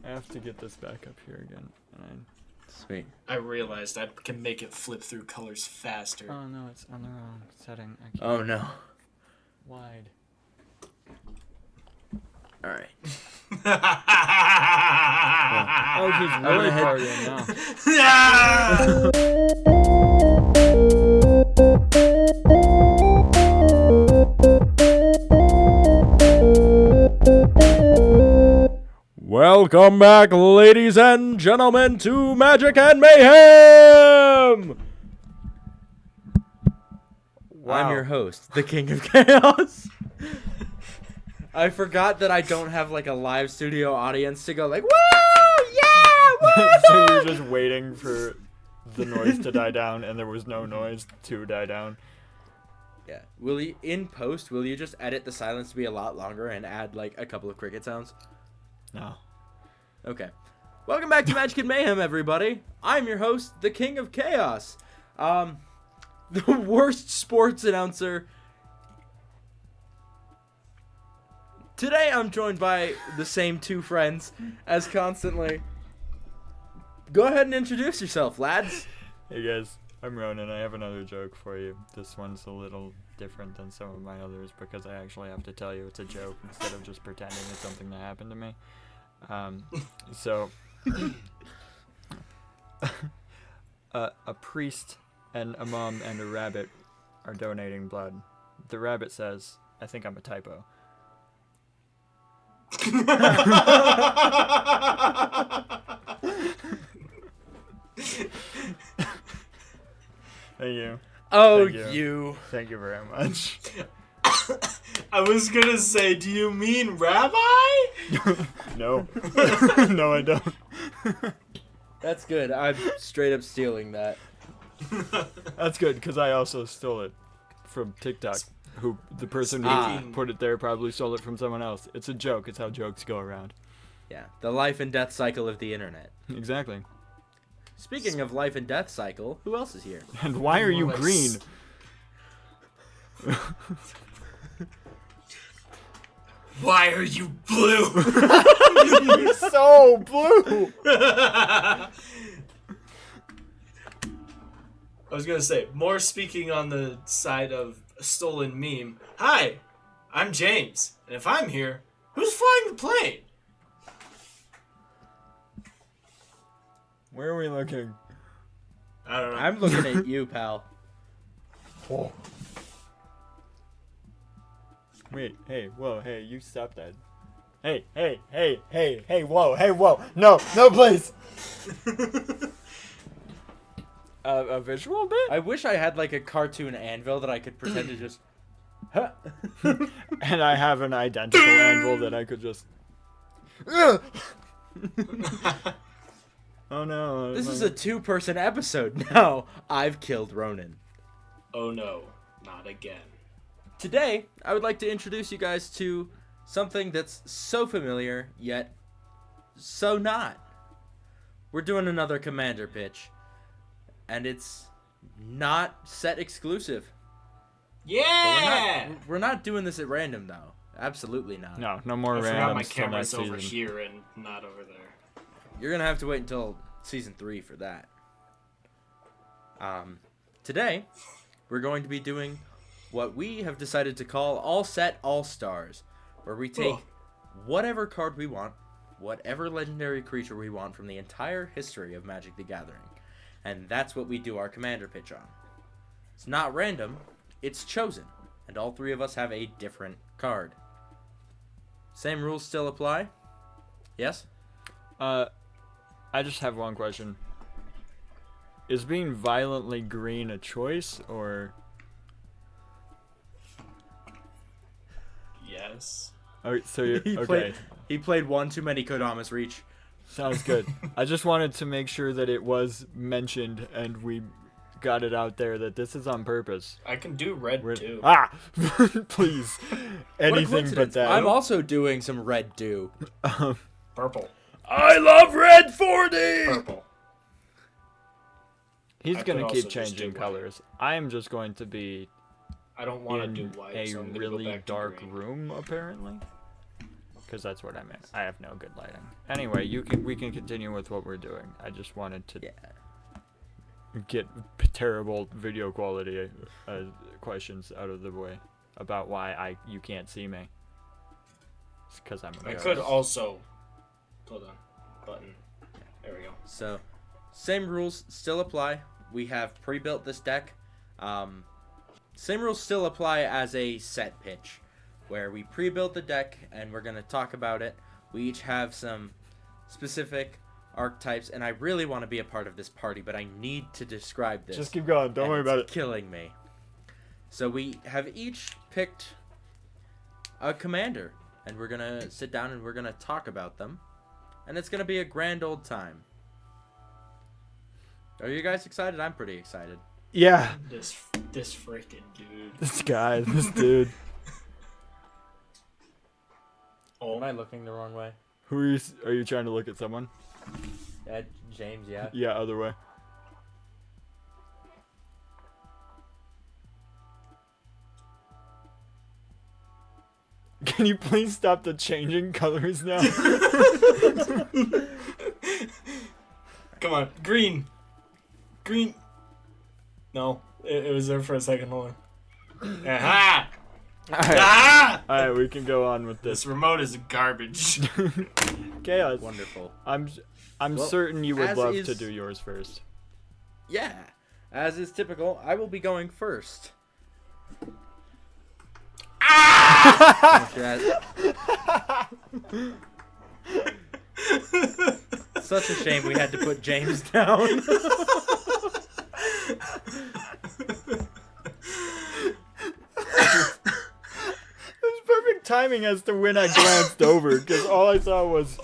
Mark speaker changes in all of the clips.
Speaker 1: I have to get this back up here again.
Speaker 2: Sweet.
Speaker 3: I realized I can make it flip through colors faster.
Speaker 1: Oh no, it's on the wrong setting. I can't.
Speaker 2: Oh no.
Speaker 1: Wide.
Speaker 2: All right.
Speaker 1: Oh, he's really partying now. Welcome back, ladies and gentlemen, to Magic and Mayhem!
Speaker 2: Wow. I'm your host, the King of Chaos. I forgot that I don't have like a live studio audience to go like, woo, yeah, woo!
Speaker 1: So you were just waiting for the noise to die down, and there was no noise to die down.
Speaker 2: Yeah. Will you, in post, will you just edit the silence to be a lot longer and add like a couple of cricket sounds?
Speaker 1: No.
Speaker 2: Okay. Welcome back to Magic and Mayhem, everybody. I'm your host, the King of Chaos. The worst sports announcer. Today I'm joined by the same two friends as constantly. Go ahead and introduce yourself, lads.
Speaker 1: Hey guys, I'm Ronnan. I have another joke for you. This one's a little different than some of my others because I actually have to tell you it's a joke instead of just pretending it's something that happened to me. A priest and a mom and a rabbit are donating blood. The rabbit says, "I think I'm a typo." Thank you.
Speaker 2: Oh,
Speaker 1: Thank you. Thank you very much.
Speaker 3: I was gonna say, do you mean rabbi?
Speaker 1: No. No, I don't.
Speaker 2: That's good. I'm straight up stealing that.
Speaker 1: That's good, because I also stole it from TikTok. Who the person who put it there probably stole it from someone else. It's a joke. It's how jokes go around.
Speaker 2: Yeah, the life and death cycle of the internet.
Speaker 1: Exactly.
Speaker 2: Speaking of life and death cycle, who else is here?
Speaker 1: And why are you green?
Speaker 3: Why are you blue?
Speaker 1: You're so blue.
Speaker 3: I was gonna say, more speaking on the side of a stolen meme. Hi, I'm James, and if I'm here, who's flying the plane?
Speaker 1: Where are we looking?
Speaker 3: I don't know.
Speaker 2: I'm looking at you, pal.
Speaker 1: Oh. Wait, hey, whoa, hey, you stop that. Hey, whoa, no, please. A visual bit?
Speaker 2: I wish I had like a cartoon anvil that I could pretend to just... Huh.
Speaker 1: And I have an identical anvil that I could just... Oh no.
Speaker 2: This is a two-person episode now. I've killed Ronnan.
Speaker 3: Oh no, not again.
Speaker 2: Today, I would like to introduce you guys to something that's so familiar, yet so not. We're doing another Commander pitch, and it's not set exclusive.
Speaker 3: Yeah!
Speaker 2: We're not doing this at random, though. Absolutely not.
Speaker 1: No more randoms.
Speaker 3: I forgot my
Speaker 1: till
Speaker 3: camera's
Speaker 1: next
Speaker 3: over
Speaker 1: season.
Speaker 3: here and not over there.
Speaker 2: You're going to have to wait until Season 3 for that. Today, we're going to be doing what we have decided to call All Set All Stars, where we take whatever card we want, whatever legendary creature we want from the entire history of Magic the Gathering, and that's what we do our Commander pitch on. It's not random, it's chosen, and all three of us have a different card. Same rules still apply? Yes?
Speaker 1: I just have one question. Is being violently green a choice, or...
Speaker 3: Yes.
Speaker 1: Oh, so you're... Okay.
Speaker 2: He played one too many Kodamas Reach.
Speaker 1: Sounds good. I just wanted to make sure that it was mentioned and we got it out there that this is on purpose.
Speaker 3: I can do red too.
Speaker 1: Please. Anything but that.
Speaker 2: I'm also doing some red dew.
Speaker 3: Purple.
Speaker 2: I love red 40!
Speaker 3: Purple.
Speaker 1: He's going to
Speaker 3: could
Speaker 1: keep
Speaker 3: also just
Speaker 1: changing
Speaker 3: do
Speaker 1: colors. I am just going to be
Speaker 3: I don't want to
Speaker 1: in
Speaker 3: do white,
Speaker 1: a
Speaker 3: so I'm gonna
Speaker 1: really
Speaker 3: go back to
Speaker 1: dark
Speaker 3: green.
Speaker 1: room, apparently. Because that's what I meant. I have no good lighting. Anyway, we can continue with what we're doing. I just wanted to get terrible video quality questions out of the way about why you can't see me. It's because I'm a
Speaker 3: I
Speaker 1: ghost.
Speaker 3: could also. Hold on. Button. There we go.
Speaker 2: So, same rules still apply. We have pre-built this deck. Same rules still apply as a set pitch, where we pre-built the deck and we're going to talk about it. We each have some specific archetypes, and I really want to be a part of this party, but I need to describe this.
Speaker 1: Just keep going. Don't worry about it.
Speaker 2: It's killing me. So we have each picked a commander, and we're going to sit down and we're going to talk about them. And it's going to be a grand old time. Are you guys excited? I'm pretty excited.
Speaker 1: Yeah.
Speaker 3: This freaking dude.
Speaker 1: This guy, this dude.
Speaker 3: Oh.
Speaker 2: Am I looking the wrong way?
Speaker 1: Who are you trying to look at someone?
Speaker 2: James, yeah.
Speaker 1: Yeah, other way. Can you please stop the changing colors now?
Speaker 3: Come on, green. Green. No, it was there for a second. Hold on. Aha! Ah!
Speaker 1: Alright, we can go on with
Speaker 3: This
Speaker 1: this.
Speaker 3: remote is garbage.
Speaker 1: Chaos.
Speaker 2: Wonderful.
Speaker 1: I'm
Speaker 2: Well,
Speaker 1: certain you would
Speaker 2: as
Speaker 1: love
Speaker 2: is-
Speaker 1: to do yours first.
Speaker 2: Yeah. As is typical, I will be going first. Such a shame we had to put James down.
Speaker 1: It was perfect timing as to when I glanced over, because all I saw was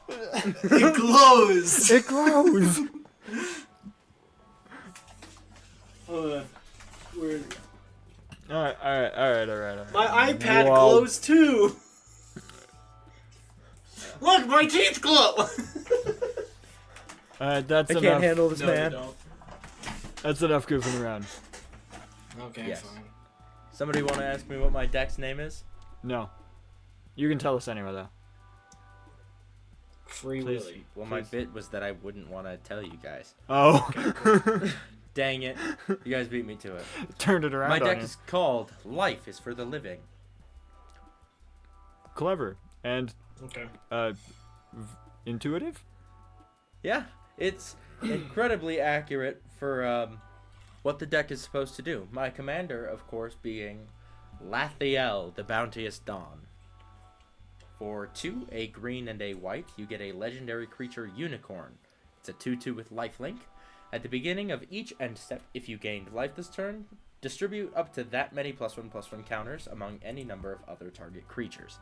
Speaker 3: It glows.
Speaker 1: it glows.
Speaker 3: Hold on. Where?
Speaker 1: All right.
Speaker 3: My iPad
Speaker 1: Wow.
Speaker 3: glows too. Look, my teeth glow.
Speaker 1: Alright, that's
Speaker 2: I
Speaker 1: enough.
Speaker 2: can't handle this
Speaker 3: No,
Speaker 2: man.
Speaker 3: you don't.
Speaker 1: That's enough goofing around.
Speaker 3: Okay,
Speaker 2: Yes.
Speaker 3: fine.
Speaker 2: Somebody want to ask me what my deck's name is?
Speaker 1: No. You can tell us anyway, though.
Speaker 3: Free
Speaker 1: Please.
Speaker 3: Willy.
Speaker 2: Well, my bit was that I wouldn't want to tell you guys.
Speaker 1: Oh.
Speaker 2: Dang it. You guys beat me to it.
Speaker 1: Turned it around
Speaker 2: My
Speaker 1: on
Speaker 2: deck
Speaker 1: you.
Speaker 2: is called Life is for the Living.
Speaker 1: Clever. And
Speaker 3: Okay.
Speaker 1: intuitive?
Speaker 2: Yeah, it's incredibly accurate for what the deck is supposed to do. My commander, of course, being Lathiel, the Bounteous Dawn. For 2, a green and a white, you get a legendary creature Unicorn. It's a 2/2 with lifelink. At the beginning of each end step, if you gained life this turn, distribute up to that many +1/+1 counters among any number of other target creatures.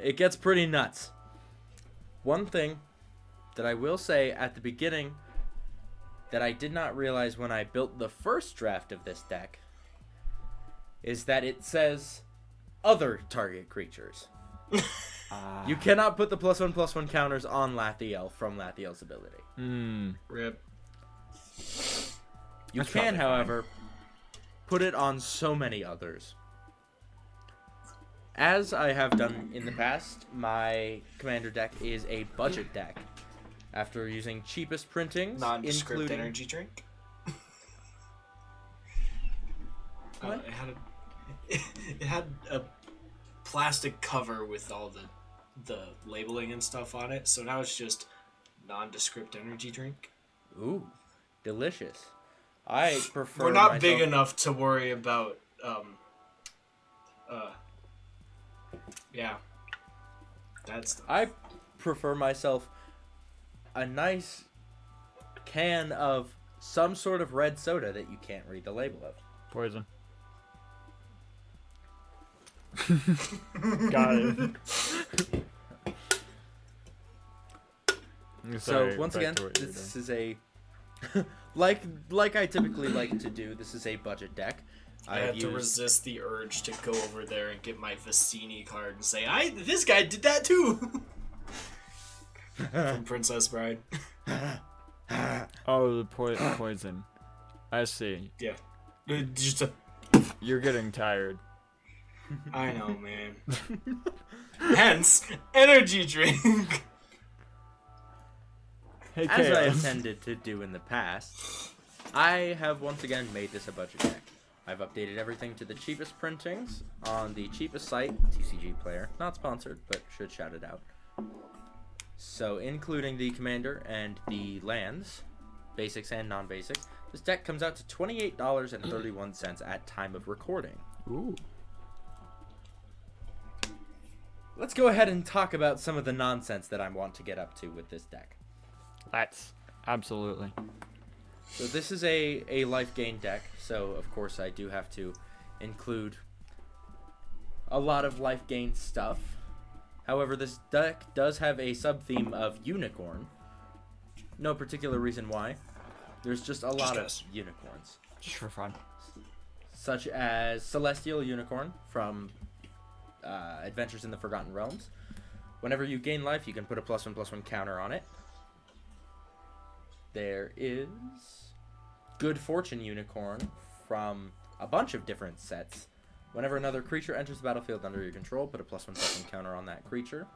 Speaker 2: It gets pretty nuts. One thing that I will say at the beginning that I did not realize when I built the first draft of this deck is that it says other target creatures. You cannot put the +1/+1 counters on Lathiel from Lathiel's ability.
Speaker 3: Rip.
Speaker 2: You
Speaker 1: That's
Speaker 2: can,
Speaker 1: probably
Speaker 2: however, put it on so many others. As I have done in the past, my commander deck is a budget deck. After using cheapest printings,
Speaker 3: Nondescript
Speaker 2: including
Speaker 3: energy drink.
Speaker 2: What?
Speaker 3: It had a plastic cover with all the labeling and stuff on it. So now it's just nondescript energy drink.
Speaker 2: Ooh, delicious. I prefer.
Speaker 3: We're not
Speaker 2: myself-
Speaker 3: big enough to worry about yeah. That stuff.
Speaker 2: I prefer myself a nice can of some sort of red soda that you can't read the label of.
Speaker 1: Poison. Got it.
Speaker 2: So
Speaker 1: Sorry,
Speaker 2: once
Speaker 1: back
Speaker 2: again,
Speaker 1: to what you were
Speaker 2: this
Speaker 1: doing.
Speaker 2: is a like I typically like to do. This is a budget deck.
Speaker 3: I
Speaker 2: have
Speaker 3: had to
Speaker 2: used-
Speaker 3: resist the urge to go over there and get my Vicini card and say, this guy did that too. From Princess Bride.
Speaker 1: Oh, the poison. I see.
Speaker 3: Yeah. Just a
Speaker 1: You're getting tired.
Speaker 3: I know, man. Hence, energy drink.
Speaker 1: Hey,
Speaker 2: As I
Speaker 1: Chaos.
Speaker 2: intended to do in the past, I have once again made this a budget deck. I've updated everything to the cheapest printings on the cheapest site, TCG Player. Not sponsored, but should shout it out. So, including the commander and the lands, basics and non-basics, this deck comes out to $28.31 at time of recording.
Speaker 1: Ooh.
Speaker 2: Let's go ahead and talk about some of the nonsense that I want to get up to with this deck.
Speaker 1: That's absolutely.
Speaker 2: So this is a life gain deck, so of course I do have to include a lot of life gain stuff. However, this deck does have a sub-theme of unicorn. No particular reason why. There's just a lot of unicorns.
Speaker 1: Just for fun.
Speaker 2: Such as Celestial Unicorn from Adventures in the Forgotten Realms. Whenever you gain life, you can put a +1/+1 counter on it. There is Good Fortune Unicorn from a bunch of different sets. Whenever another creature enters the battlefield under your control, put a +1/+1 counter on that creature.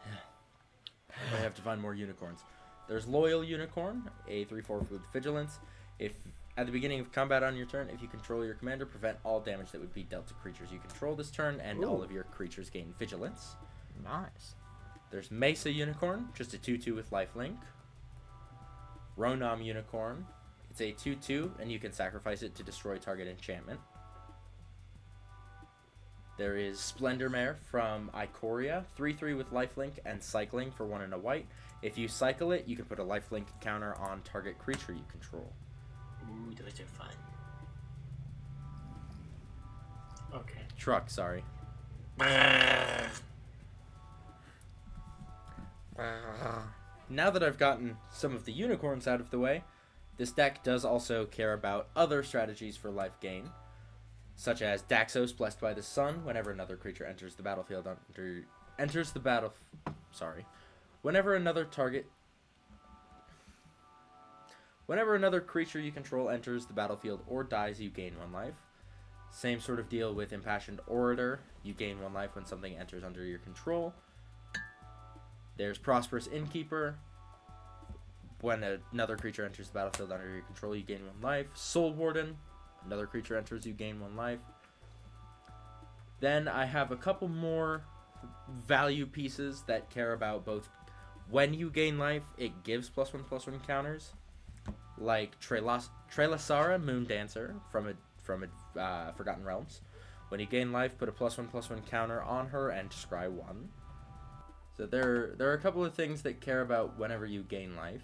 Speaker 2: I have to find more unicorns. There's Loyal Unicorn, a 3/4 with Vigilance. If at the beginning of combat on your turn, if you control your commander, prevent all damage that would be dealt to creatures you control this turn, and all of your creatures gain Vigilance.
Speaker 1: Nice.
Speaker 2: There's Mesa Unicorn, just a 2/2 with lifelink. Ronnan Unicorn, it's a 2/2, and you can sacrifice it to destroy target enchantment. There is Splendor Mare from Ikoria, 3/3 with lifelink and cycling for 1 and a white. If you cycle it, you can put a lifelink counter on target creature you control.
Speaker 3: Ooh, those are fun. Okay.
Speaker 2: Truck, sorry. Now that I've gotten some of the unicorns out of the way, this deck does also care about other strategies for life gain, such as Daxos, Blessed by the Sun. Whenever another creature enters the battlefield whenever another creature you control enters the battlefield or dies, you gain 1 life. Same sort of deal with Impassioned Orator. You gain 1 life when something enters under your control. There's Prosperous Innkeeper. When another creature enters the battlefield under your control, you gain 1 life. Soul Warden. Another creature enters, you gain 1 life. Then I have a couple more value pieces that care about both when you gain life, it gives +1/+1 counters. Like Trelasara Moondancer from Forgotten Realms. When you gain life, put a +1/+1 counter on her and scry 1. So there are a couple of things that care about whenever you gain life.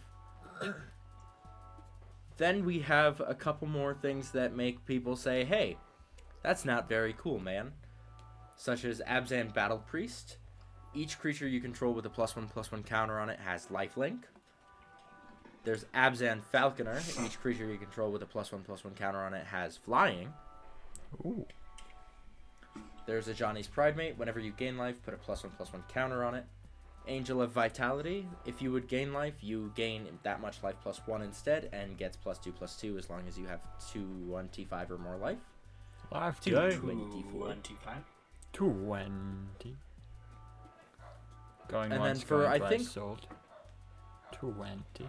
Speaker 2: Then we have a couple more things that make people say, hey, that's not very cool, man. Such as Abzan Battle Priest. Each creature you control with a +1/+1 counter on it has lifelink. There's Abzan Falconer. Each creature you control with a +1/+1 counter on it has flying.
Speaker 1: Ooh.
Speaker 2: There's Ajani's Pridemate. Whenever you gain life, put a +1/+1 counter on it. Angel of Vitality. If you would gain life, you gain that much life +1 instead, and gets +2/+2 as long as you have 2/1T5 or more life.
Speaker 1: Life
Speaker 2: 2/24.
Speaker 3: 1T5.
Speaker 1: 220. Going
Speaker 2: And
Speaker 1: once,
Speaker 2: then for,
Speaker 1: going
Speaker 2: I
Speaker 1: twice,
Speaker 2: think-
Speaker 1: sold. 20.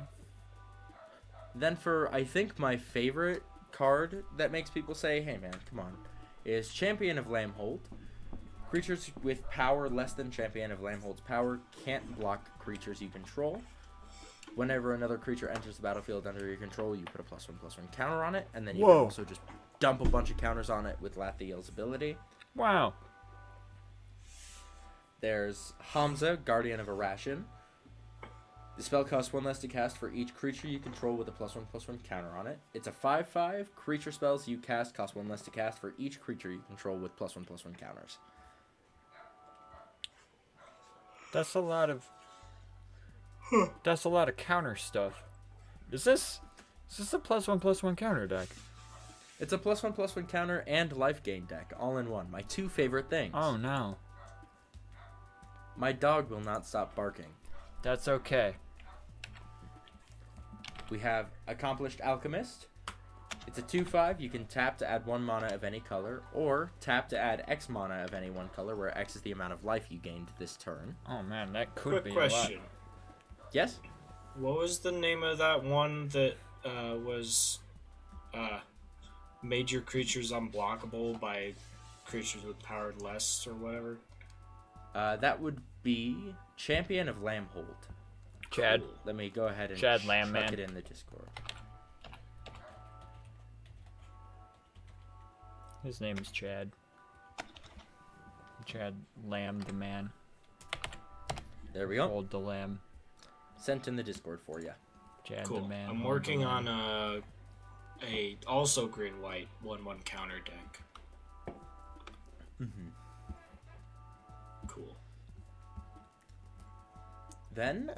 Speaker 2: Then for, I think, my favorite card that makes people say, hey man, come on, is Champion of Lambhold. Creatures with power less than Champion of Lambhold's power can't block creatures you control. Whenever another creature enters the battlefield under your control, you put a +1/+1 counter on it, and then you can also just dump a bunch of counters on it with Lathiel's ability.
Speaker 1: Wow.
Speaker 2: There's Hamza, Guardian of Arashin. The spell costs 1 less to cast for each creature you control with a +1/+1 counter on it. It's a 5/5. Creature spells you cast cost 1 less to cast for each creature you control with +1/+1 counters.
Speaker 1: That's a lot of counter stuff. Is this a +1/+1 counter deck?
Speaker 2: It's a +1/+1 counter and life gain deck, all in one. My 2 favorite things.
Speaker 1: Oh no.
Speaker 2: My dog will not stop barking.
Speaker 1: That's okay.
Speaker 2: We have Accomplished Alchemist. It's a 2/5. You can tap to add 1 mana of any color, or tap to add X mana of any one color, where X is the amount of life you gained this turn.
Speaker 1: Oh man, that could
Speaker 3: Quick
Speaker 1: be
Speaker 3: question.
Speaker 2: Yes?
Speaker 3: What was the name of that one that was made your creatures unblockable by creatures with power less or whatever?
Speaker 2: That would be Champion of Lambhold.
Speaker 1: Chad.
Speaker 2: Let me go ahead and
Speaker 1: Chad
Speaker 2: chuck
Speaker 1: Lambman.
Speaker 2: it in the Discord.
Speaker 1: His name is Chad. Chad Lamb the man.
Speaker 2: There we go.
Speaker 1: Hold the lamb.
Speaker 2: Sent in the Discord for you.
Speaker 1: Chad
Speaker 3: Cool.
Speaker 1: the man.
Speaker 3: I'm
Speaker 1: hold
Speaker 3: working
Speaker 1: the
Speaker 3: on
Speaker 1: lamb.
Speaker 3: a also green white 1/1 counter deck.
Speaker 2: Mm-hmm.
Speaker 3: Cool.
Speaker 2: Then,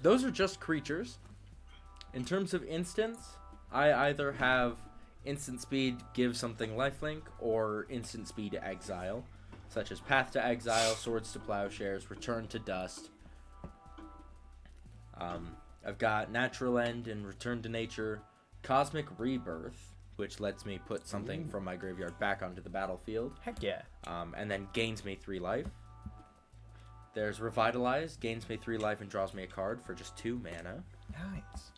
Speaker 2: those are just creatures. In terms of instants, I either have instant speed, give something lifelink, or instant speed exile, such as Path to Exile, Swords to Plowshares, Return to Dust. I've got Natural End and Return to Nature, Cosmic Rebirth, which lets me put something from my graveyard back onto the battlefield.
Speaker 1: Heck yeah.
Speaker 2: And then gains me 3 life. There's Revitalize, gains me 3 life and draws me a card for just 2 mana.
Speaker 1: Nice.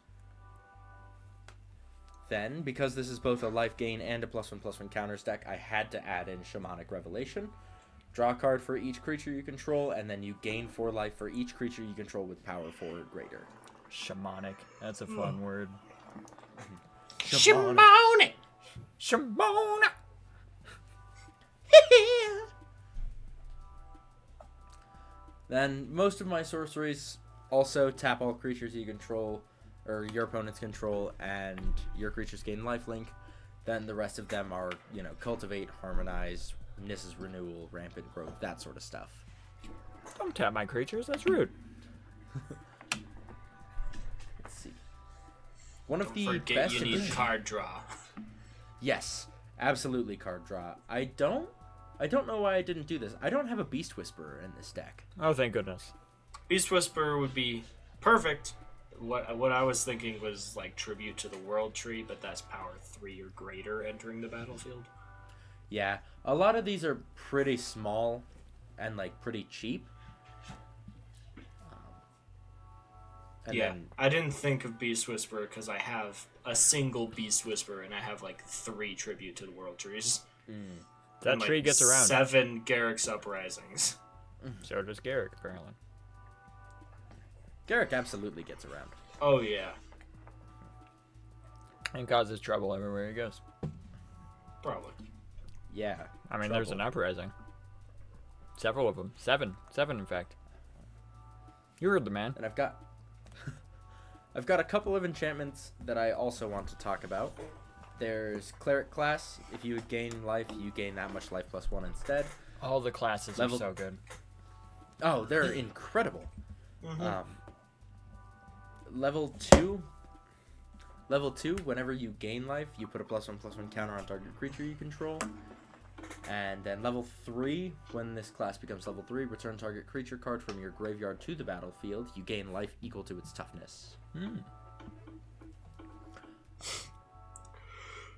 Speaker 2: Then, because this is both a life gain and a +1/+1 counters deck, I had to add in Shamanic Revelation. Draw a card for each creature you control, and then you gain 4 life for each creature you control with power 4 or greater.
Speaker 1: Shamanic. That's a fun word.
Speaker 3: Shimone!
Speaker 1: Shamona.
Speaker 2: Then, most of my sorceries also tap all creatures you control, or your opponents control, and your creatures gain lifelink. Then the rest of them are, Cultivate, Harmonize, Nissa's Renewal, Rampant Growth, that sort of stuff.
Speaker 1: Don't tap my creatures. That's rude.
Speaker 2: Let's see. One of
Speaker 3: Don't
Speaker 2: the
Speaker 3: forget
Speaker 2: best
Speaker 3: you need card draw.
Speaker 2: Yes, absolutely card draw. I don't know why I didn't do this. I don't have a Beast Whisperer in this deck.
Speaker 1: Oh, thank goodness.
Speaker 3: Beast Whisperer would be perfect. What I was thinking was like Tribute to the World Tree, but that's power 3 or greater entering the battlefield.
Speaker 2: Yeah, a lot of these are pretty small and like pretty cheap.
Speaker 3: I didn't think of Beast Whisperer because I have a single Beast Whisperer and I have like 3 Tribute to the World Trees.
Speaker 1: That
Speaker 3: and,
Speaker 1: tree gets around.
Speaker 3: 7 Garrick's Uprisings.
Speaker 1: So does Garrick, apparently.
Speaker 2: Garrick absolutely gets around.
Speaker 3: Oh yeah,
Speaker 1: And causes trouble everywhere he goes.
Speaker 3: probably.
Speaker 2: Yeah.
Speaker 1: I mean, there's an uprising. Several of them. 7. 7, in fact. You heard the man.
Speaker 2: And I've got a couple of enchantments that I also want to talk about. There's Cleric class. If you would gain life, you gain that much life +1 instead.
Speaker 1: All the classes are so good.
Speaker 2: Oh, they're incredible.
Speaker 3: Mm-hmm.
Speaker 2: Level 2, whenever you gain life, you put a +1/+1 counter on target creature you control. And then level 3, when this class becomes level 3, return target creature card from your graveyard to the battlefield. You gain life equal to its toughness.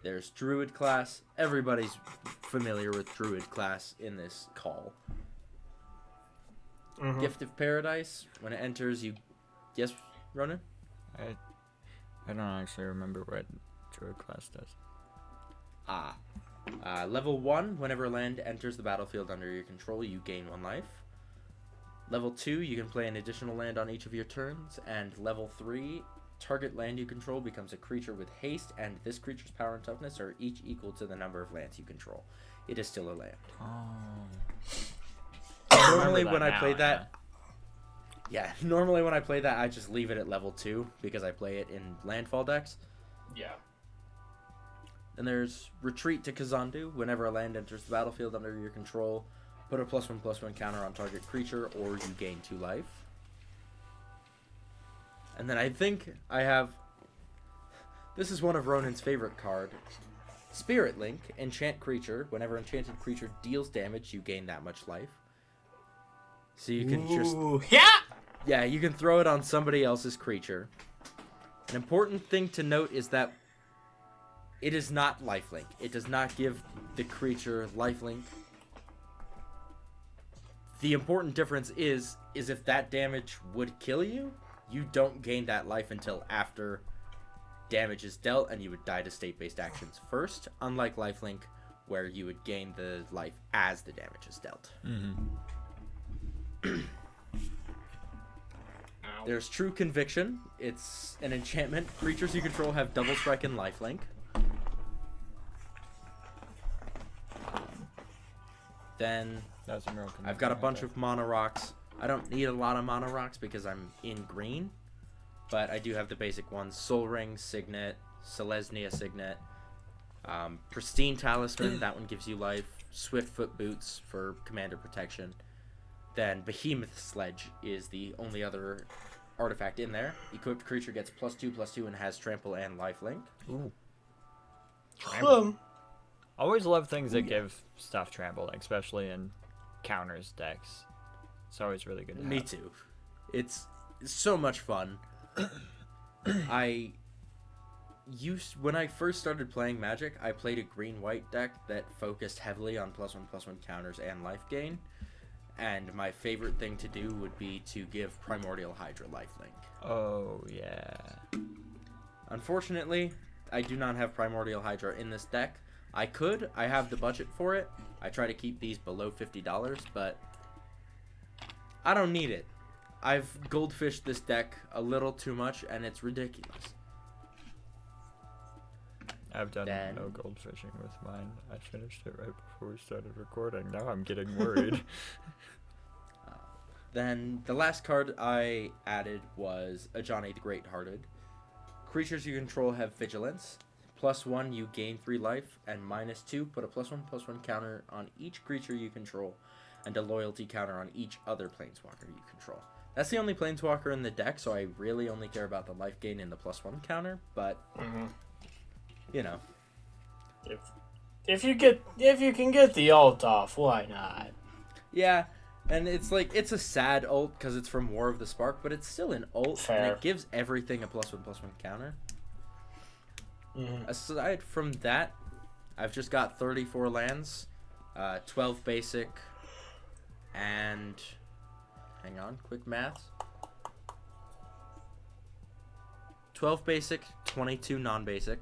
Speaker 2: There's Druid class. Everybody's familiar with Druid class in this call. Gift of Paradise. When it enters, you... Yes, Ronnan?
Speaker 1: I don't actually remember what Druid class does.
Speaker 2: Level 1, whenever a land enters the battlefield under your control, you gain 1 life. Level 2, you can play an additional land on each of your turns. And level 3, target land you control becomes a creature with haste, and this creature's power and toughness are each equal to the number of lands you control. It is still a land. Normally when I play that... Yeah, normally when I play that, I just leave it at level 2, because I play it in landfall decks.
Speaker 3: Yeah.
Speaker 2: And there's Retreat to Kazandu. Whenever a land enters the battlefield under your control, put a +1/+1 counter on target creature, or you gain 2 life. And then I think I have... This is one of Ronan's favorite card. Spirit Link. Enchant creature. Whenever enchanted creature deals damage, you gain that much life. So you can just... Yeah, you can throw it on somebody else's creature. An important thing to note is that it is not lifelink. It does not give the creature lifelink. The important difference is if that damage would kill you, you don't gain that life until after damage is dealt, and you would die to state-based actions first, unlike lifelink, where you would gain the life as the damage is dealt. There's True Conviction. It's an enchantment. Creatures you control have double strike and lifelink. Then I've got a bunch of mana rocks. I don't need a lot of mana rocks because I'm in green, but I do have the basic ones: Soul Ring, Signet, Selesnya Signet, Pristine Talisman. That one gives you life. Swift Foot Boots for commander protection. Then Behemoth Sledge is the only other artifact in there. Equipped creature gets +2/+2 and has trample and lifelink.
Speaker 1: Ooh. Trample. Always love things that give stuff trample, especially in counters decks. It's always really good to have.
Speaker 2: Me too. It's so much fun. When I first started playing Magic, I played a green-white deck that focused heavily on +1/+1 counters and life gain. And my favorite thing to do would be to give Primordial Hydra lifelink.
Speaker 1: Oh, yeah.
Speaker 2: Unfortunately, I do not have Primordial Hydra in this deck. I could. I have the budget for it. I try to keep these below $50, but I don't need it. I've goldfished this deck a little too much, and it's ridiculous.
Speaker 1: I've done no gold fishing with mine. I finished it right before we started recording. Now I'm getting worried.
Speaker 2: Then the last card I added was Ajani the Great-Hearted. Creatures you control have Vigilance. +1, you gain 3 life, and -2, put a +1/+1 counter on each creature you control, and a loyalty counter on each other planeswalker you control. That's the only planeswalker in the deck, so I really only care about the life gain and the +1 counter, but you know.
Speaker 3: If you can get the ult off, why not?
Speaker 2: Yeah, and it's like, it's a sad ult because it's from War of the Spark, but it's still an ult.
Speaker 3: Fair.
Speaker 2: And it gives everything a +1/+1 counter. Aside from that, I've just got 34 lands, 12 basic, and hang on, quick maths. 12 basic, 22 non-basic.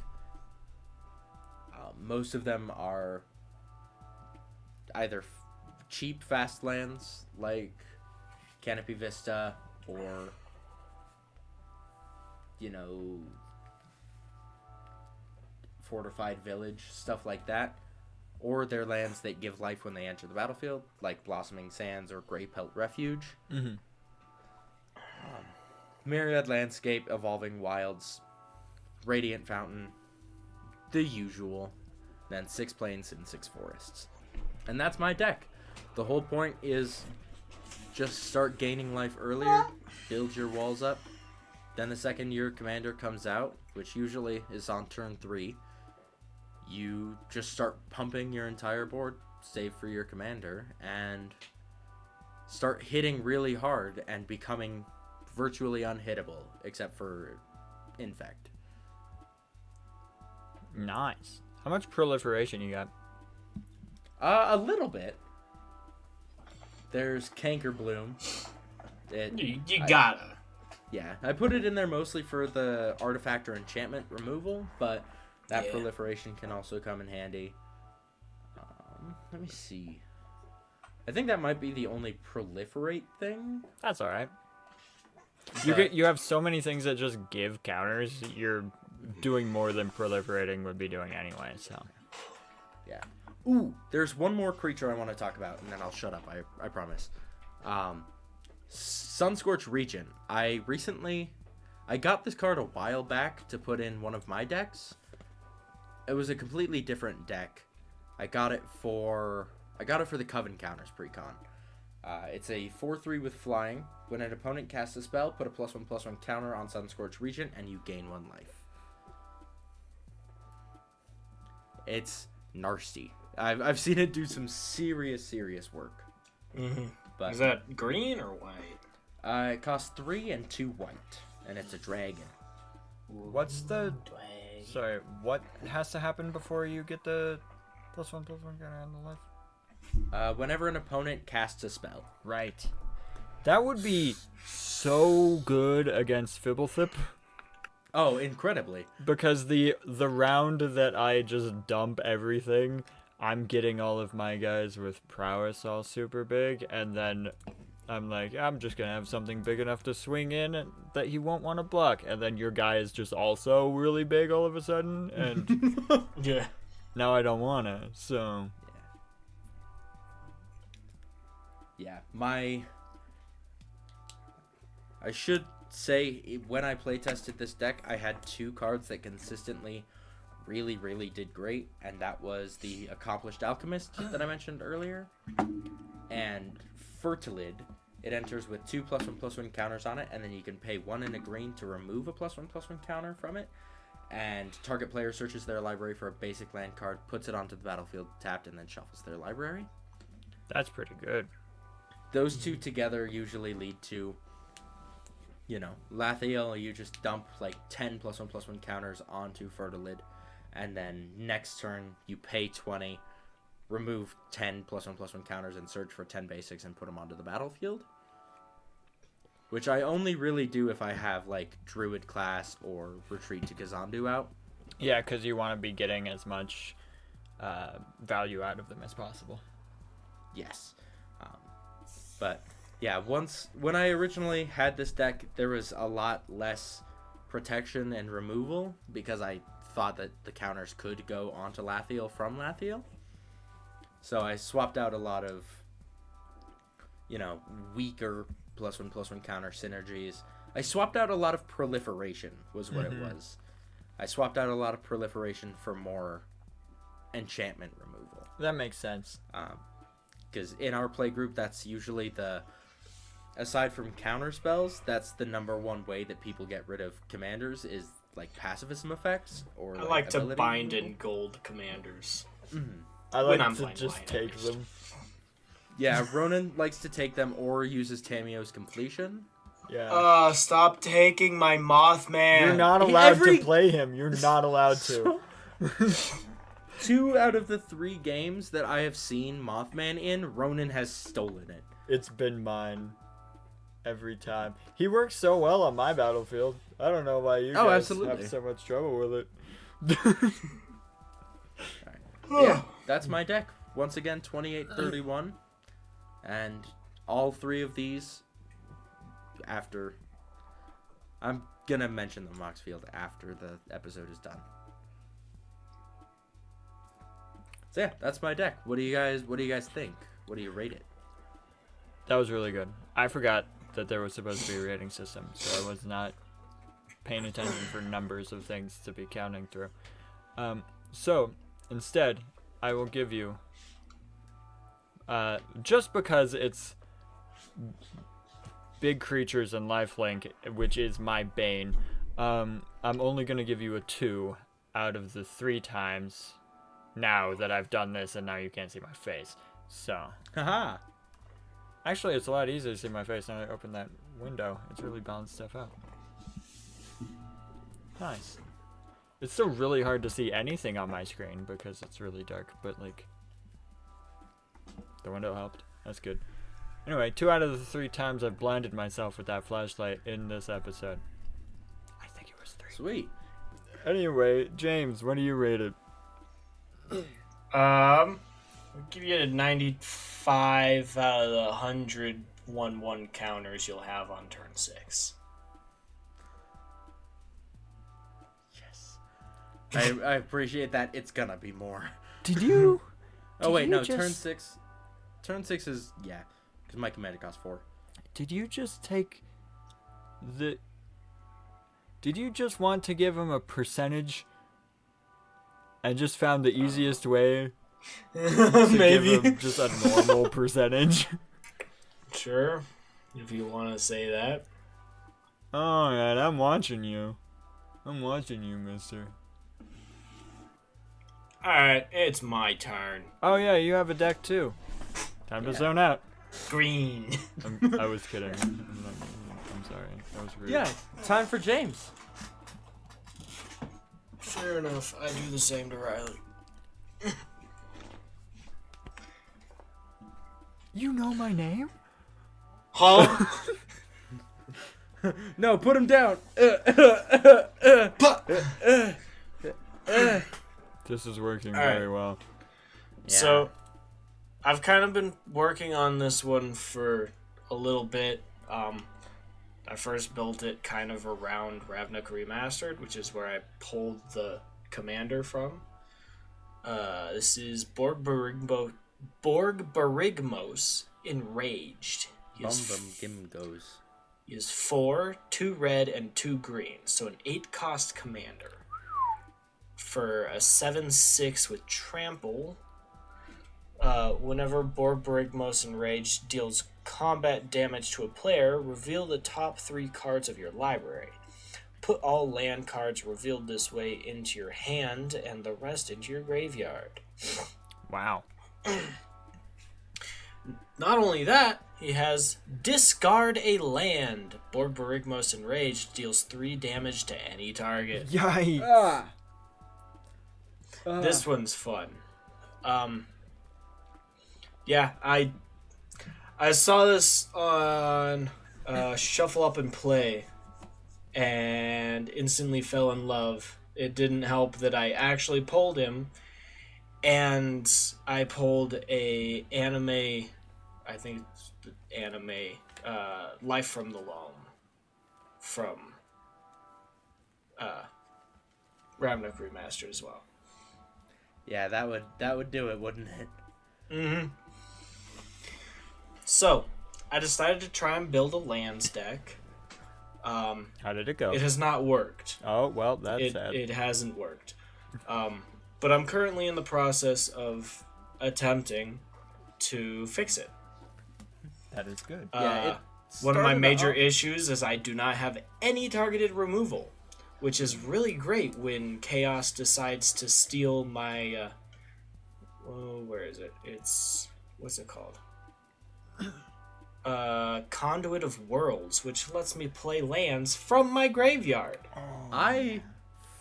Speaker 2: Most of them are either cheap fast lands like Canopy Vista or, you know, Fortified Village, stuff like that. Or they're lands that give life when they enter the battlefield, like Blossoming Sands or Grey Pelt Refuge. Myriad Landscape, Evolving Wilds, Radiant Fountain, the usual. Then 6 plains and 6 forests. And that's my deck. The whole point is just start gaining life earlier, build your walls up. Then the second your commander comes out, which usually is on turn 3, you just start pumping your entire board, save for your commander, and start hitting really hard and becoming virtually unhittable, except for Infect.
Speaker 1: Nice. How much proliferation you got?
Speaker 2: A little bit. There's Canker Bloom.
Speaker 3: You gotta.
Speaker 2: Yeah, I put it in there mostly for the artifact or enchantment removal, but that proliferation can also come in handy. Let me see. I think that might be the only proliferate thing.
Speaker 1: That's alright. You have so many things that just give counters, you're doing more than proliferating would be doing anyway, so.
Speaker 2: Yeah. Ooh, there's one more creature I want to talk about, and then I'll shut up, I promise. Sunscorch Regent. I got this card a while back to put in one of my decks. It was a completely different deck. I got it for the Coven counters pre-con. It's a 4/3 with flying. When an opponent casts a spell, put a +1/+1 counter on Sunscorch Regent, and you gain 1 life. It's nasty. I've seen it do some serious work. But
Speaker 3: is that green or white?
Speaker 2: It costs 3 and 2 white, and it's a dragon.
Speaker 1: What's the Sorry, what has to happen before you get the +1/+1 counter on the life?
Speaker 2: Whenever an opponent casts a spell.
Speaker 1: Right. That would be so good against Fibblethip.
Speaker 2: Oh, incredibly.
Speaker 1: Because the round that I just dump everything, I'm getting all of my guys with prowess all super big, and then I'm like, I'm just gonna have something big enough to swing in that he won't want to block, and then your guy is just also really big all of a sudden, and
Speaker 3: Yeah.
Speaker 1: now I don't want to, so...
Speaker 2: Yeah, I should say, when I playtested this deck, I had 2 cards that consistently really, really did great, and that was the Accomplished Alchemist that I mentioned earlier, and Fertilid. It enters with 2 +1/+1 counters on it, and then you can pay 1 and a green to remove a +1/+1 counter from it, and target player searches their library for a basic land card, puts it onto the battlefield tapped, and then shuffles their library.
Speaker 1: That's pretty good.
Speaker 2: Those 2 together usually lead to, Lathiel, you just dump like 10 +1/+1 counters onto Fertilid, and then next turn you pay 20, remove 10 +1/+1 counters, and search for 10 basics and put them onto the battlefield. Which I only really do if I have like Druid class or Retreat to Kazandu out.
Speaker 1: Yeah, because you want to be getting as much value out of them as possible.
Speaker 2: Yes. But yeah, when I originally had this deck, there was a lot less protection and removal because I thought that the counters could go onto Lathiel from Lathiel. So I swapped out a lot of, weaker +1/+1 counter synergies. I swapped out a lot of proliferation was what it was. I swapped out a lot of proliferation for more enchantment removal.
Speaker 1: That makes sense.
Speaker 2: Because in our play group, that's usually aside from counter spells, that's the #1 way that people get rid of commanders is like pacifism effects or
Speaker 3: I like to
Speaker 2: ability
Speaker 3: bind
Speaker 2: removal.
Speaker 3: in gold commanders.
Speaker 2: Mm-hmm.
Speaker 1: I
Speaker 3: When
Speaker 1: like
Speaker 3: I'm
Speaker 1: to
Speaker 3: playing
Speaker 1: just take
Speaker 3: Lioness.
Speaker 1: them.
Speaker 2: Yeah, Ronnan likes to take them or uses Tamio's completion.
Speaker 1: Yeah.
Speaker 3: Stop taking my Mothman.
Speaker 1: You're not allowed to play him. You're not allowed to.
Speaker 2: 2 out of the 3 games that I have seen Mothman in, Ronnan has stolen it.
Speaker 1: It's been mine. Every time. He works so well on my battlefield. I don't know why you guys
Speaker 2: absolutely.
Speaker 1: have so much trouble with it.
Speaker 2: Yeah, that's my deck. Once again, 28-31. And all 3 of these after... I'm going to mention the Mox Field after the episode is done. So yeah, that's my deck. What do you guys think? What do you rate it?
Speaker 1: That was really good. I forgot that there was supposed to be a rating system, so I was not paying attention for numbers of things to be counting through. So, instead, I will give you, just because it's big creatures and lifelink, which is my bane, I'm only going to give you a 2 out of the 3 times now that I've done this, and now you can't see my face. So,
Speaker 2: Haha.
Speaker 1: actually, it's a lot easier to see my face now that I open that window. It's really balanced stuff out. Nice. It's still really hard to see anything on my screen because it's really dark, but like, the window helped. That's good. Anyway, 2 out of the 3 times I've blinded myself with that flashlight in this episode. I think it was 3.
Speaker 2: Sweet.
Speaker 1: Anyway, James, what do you rate it?
Speaker 3: I'll give you a 95 out of the 100 1/1 counters you'll have on turn 6.
Speaker 2: Yes. I appreciate that. It's gonna be more.
Speaker 1: Did you?
Speaker 2: Oh wait,
Speaker 1: you
Speaker 2: no.
Speaker 1: just-
Speaker 2: Turn 6 is because my commander costs 4.
Speaker 1: Did you just take the... Did you just want to give him a percentage and just found the easiest way to
Speaker 3: Maybe.
Speaker 1: give him just a normal percentage?
Speaker 3: Sure, if you want to say that.
Speaker 1: Alright, I'm watching you. I'm watching you, mister.
Speaker 3: Alright, it's my turn.
Speaker 1: Oh yeah, you have a deck too. Time to zone out.
Speaker 3: Green.
Speaker 1: I was kidding. I'm sorry. That was rude.
Speaker 2: Yeah, time for James.
Speaker 3: Fair enough. I do the same to Riley.
Speaker 1: You know my name?
Speaker 3: Huh?
Speaker 2: No, put him down.
Speaker 1: This is working
Speaker 3: All right.
Speaker 1: very well.
Speaker 3: So, I've kind of been working on this one for a little bit. I first built it kind of around Ravnica Remastered, which is where I pulled the commander from. This is Borg Barigmos Enraged. He is 4, 2 red, and 2 green, so an 8-cost commander. For a 7/6 with trample, whenever Borg Barigmos Enraged deals combat damage to a player, reveal the top 3 cards of your library. Put all land cards revealed this way into your hand and the rest into your graveyard.
Speaker 1: Wow.
Speaker 3: Not only that, he has Discard a Land. Borg Barigmos Enraged deals 3 damage to any target.
Speaker 1: Yikes.
Speaker 3: This one's fun. Yeah, I saw this on Shuffle Up and Play and instantly fell in love. It didn't help that I actually pulled him, and I pulled a anime, I think it's the anime, Life from the Loam from Ravnica Remastered as well.
Speaker 2: Yeah, that would do it, wouldn't it?
Speaker 3: Mm-hmm. So, I decided to try and build a lands deck.
Speaker 1: How did it go?
Speaker 3: It has not worked.
Speaker 1: Oh, well, that's sad.
Speaker 3: It hasn't worked. But I'm currently in the process of attempting to fix it.
Speaker 1: That is good.
Speaker 3: One of my major issues is I do not have any targeted removal, which is really great when Chaos decides to steal my... where is it? What's it called? Conduit of Worlds, which lets me play lands from my graveyard.
Speaker 2: I